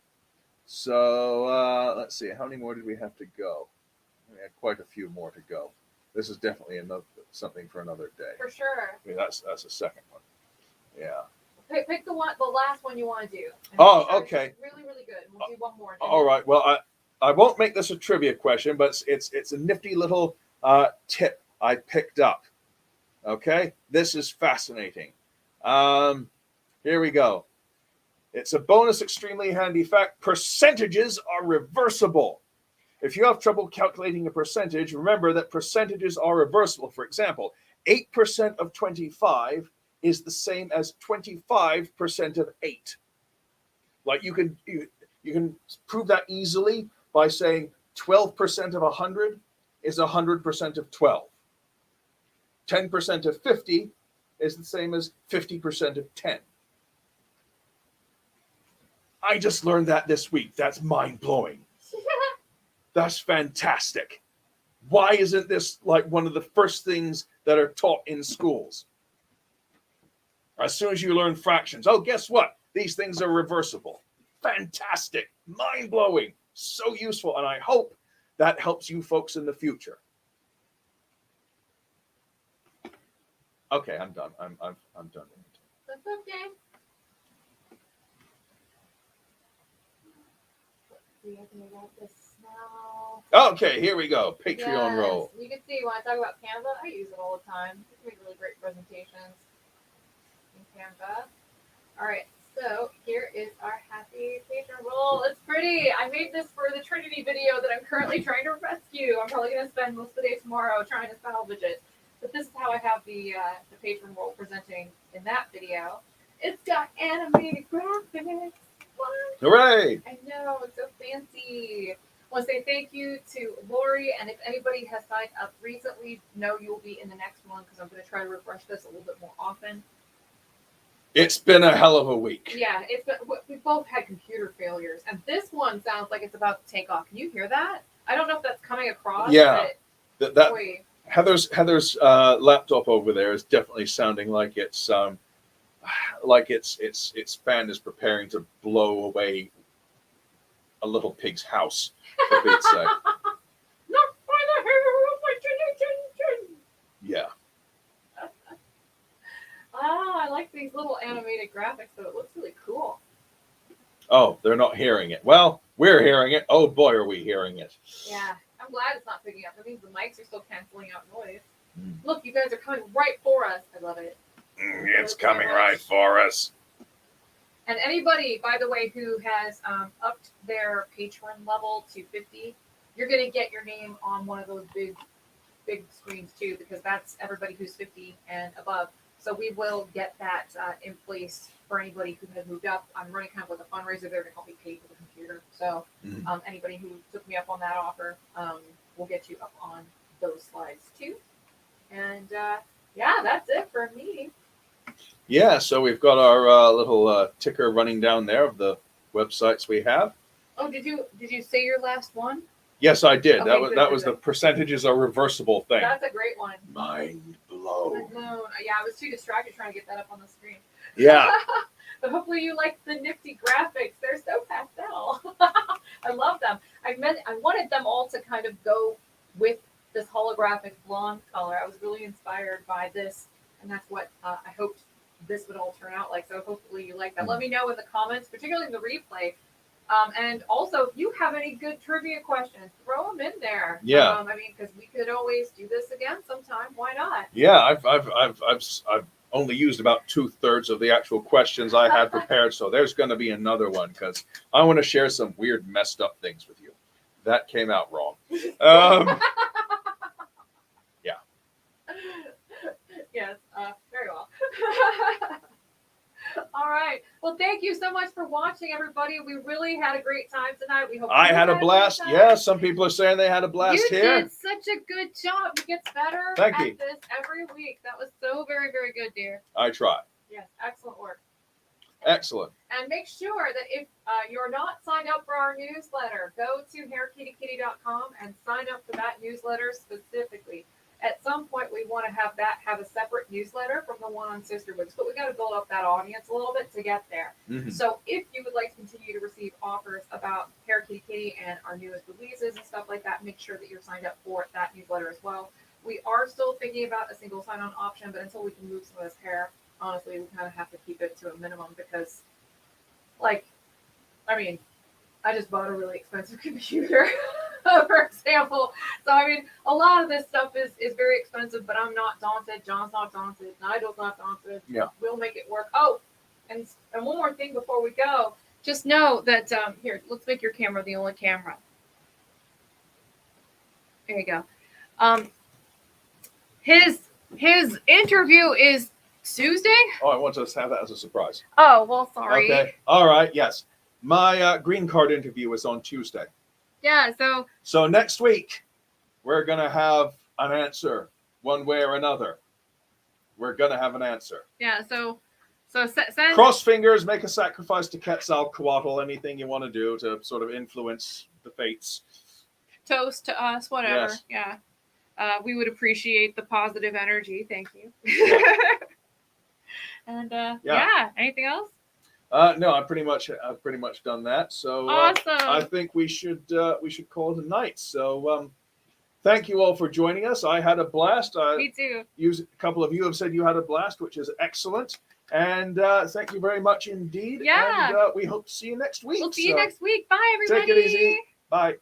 So let's see, how many more did we have to go? We had quite a few more to go. This is definitely something for another day. For sure. I mean, that's a second one. Yeah. Pick the last one you want to do. Oh, okay. It's really, really good. We'll do one more. All right. Well, I won't make this a trivia question, but it's a nifty little tip I picked up. Okay, this is fascinating. Here we go. It's a bonus, extremely handy fact. Percentages are reversible. If you have trouble calculating a percentage, remember that percentages are reversible. For example, 8% of 25 is the same as 25% of 8. Like you can prove that easily by saying 12% of 100 is 100% of 12. 10% of 50 is the same as 50% of 10. I just learned that this week. That's mind-blowing. That's fantastic. Why isn't this like one of the first things that are taught in schools? As soon as you learn fractions, oh, guess what? These things are reversible. Fantastic. Mind-blowing. So useful. And I hope that helps you folks in the future. Okay, I'm done. I'm done. That's okay. Let's see, I think I got this now. Okay, here we go. Patreon roll. You can see when I talk about Canva, I use it all the time. You can make really great presentations in Canva. All right, so here is our happy Patreon roll. It's pretty. I made this for the Trinity video that I'm currently trying to rescue. I'm probably going to spend most of the day tomorrow trying to salvage it. But this is how I have the patron roll presenting in that video. It's got animated graphics. What? Hooray! I know, it's so fancy. I want to say thank you to Lori, and if anybody has signed up recently, know you will be in the next one because I'm going to try to refresh this a little bit more often. It's been a hell of a week. Yeah, we both had computer failures, and this one sounds like it's about to take off. Can you hear that? I don't know if that's coming across. Yeah, but that Heather's laptop over there is definitely sounding like its fan is preparing to blow away a little pig's house. For Pete's sake. Not by the hair of my chin. Yeah. I like these little animated graphics, though. It looks really cool. Oh, they're not hearing it. Well, we're hearing it. Oh boy, are we hearing it. Yeah, I'm glad it's not picking up. That means the mics are still canceling out noise. Look, you guys are coming right for us. I love it. It's coming right for us. And anybody, by the way, who has upped their patron level to 50, you're going to get your name on one of those big screens too, because that's everybody who's 50 and above. So we will get that in place for anybody who has moved up. I'm running kind of like a fundraiser there to help me pay for the computer. So anybody who took me up on that offer, will get you up on those slides too. And yeah, that's it for me. Yeah, so we've got our little ticker running down there of the websites we have. Oh, did you say your last one? Yes, I did. Okay, that was the percentages are reversible thing. That's a great one. Mind blown. Yeah, I was too distracted trying to get that up on the screen. Yeah. But hopefully you like the nifty graphics. They're so pastel. I love them. I wanted them all to kind of go with this holographic blonde color. I was really inspired by this, and that's what I hoped this would all turn out like. So hopefully you like that. Let me know in the comments, particularly in the replay. And also, if you have any good trivia questions, throw them in there. Yeah. I mean, because we could always do this again sometime. Why not? Yeah, I've only used about 2/3 of the actual questions I had prepared, so there's going to be another one because I want to share some weird, messed up things with you. That came out wrong. Yeah. Yes. Very well. All right. Well, thank you so much for watching, everybody. We really had a great time tonight. We hope I had a blast. Yeah, some people are saying they had a blast here. You did such a good job. You get better Thank at you. this every week. That was so very, very good, dear. I try. Yes, excellent work. Excellent. And make sure that if you're not signed up for our newsletter, go to hairkittykitty.com and sign up for that newsletter specifically. At some point, we want to have a separate newsletter from the one on CysterWigs, but we got to build up that audience a little bit to get there. Mhm. So if you would like to continue to receive offers about Hair Kitty Kitty and our newest releases and stuff like that, make sure that you're signed up for that newsletter as well. We are still thinking about a single sign-on option, but until we can move some of this hair, honestly, we kind of have to keep it to a minimum because, like, I mean, I just bought a really expensive computer, for example. So, I mean, a lot of this stuff is very expensive, but I'm not daunted. John's not daunted. Nigel's not daunted. Yeah. We'll make it work. Oh, and one more thing before we go. Just know that, here, let's make your camera the only camera. There you go. His interview is Tuesday? Oh, I want us to have that as a surprise. Oh, well, sorry. Okay. All right. Yes. My green card interview is on Tuesday. Yeah, So next week, we're going to have an answer one way or another. We're going to have an answer. yeah, so send Cross fingers, make a sacrifice to Quetzalcoatl, anything you want to do to sort of influence the fates. toast to us, whatever. Yes. Yeah. We would appreciate the positive energy. Thank you. Yeah. And Yeah. anything else? No, I've pretty much done that. So Awesome. I think we should call it a night. So thank you all for joining us. I had a blast. Me too. A couple of you have said you had a blast, which is excellent. And thank you very much indeed. Yeah. And we hope to see you next week. We'll see you next week. Bye, everybody. Take it easy. Bye.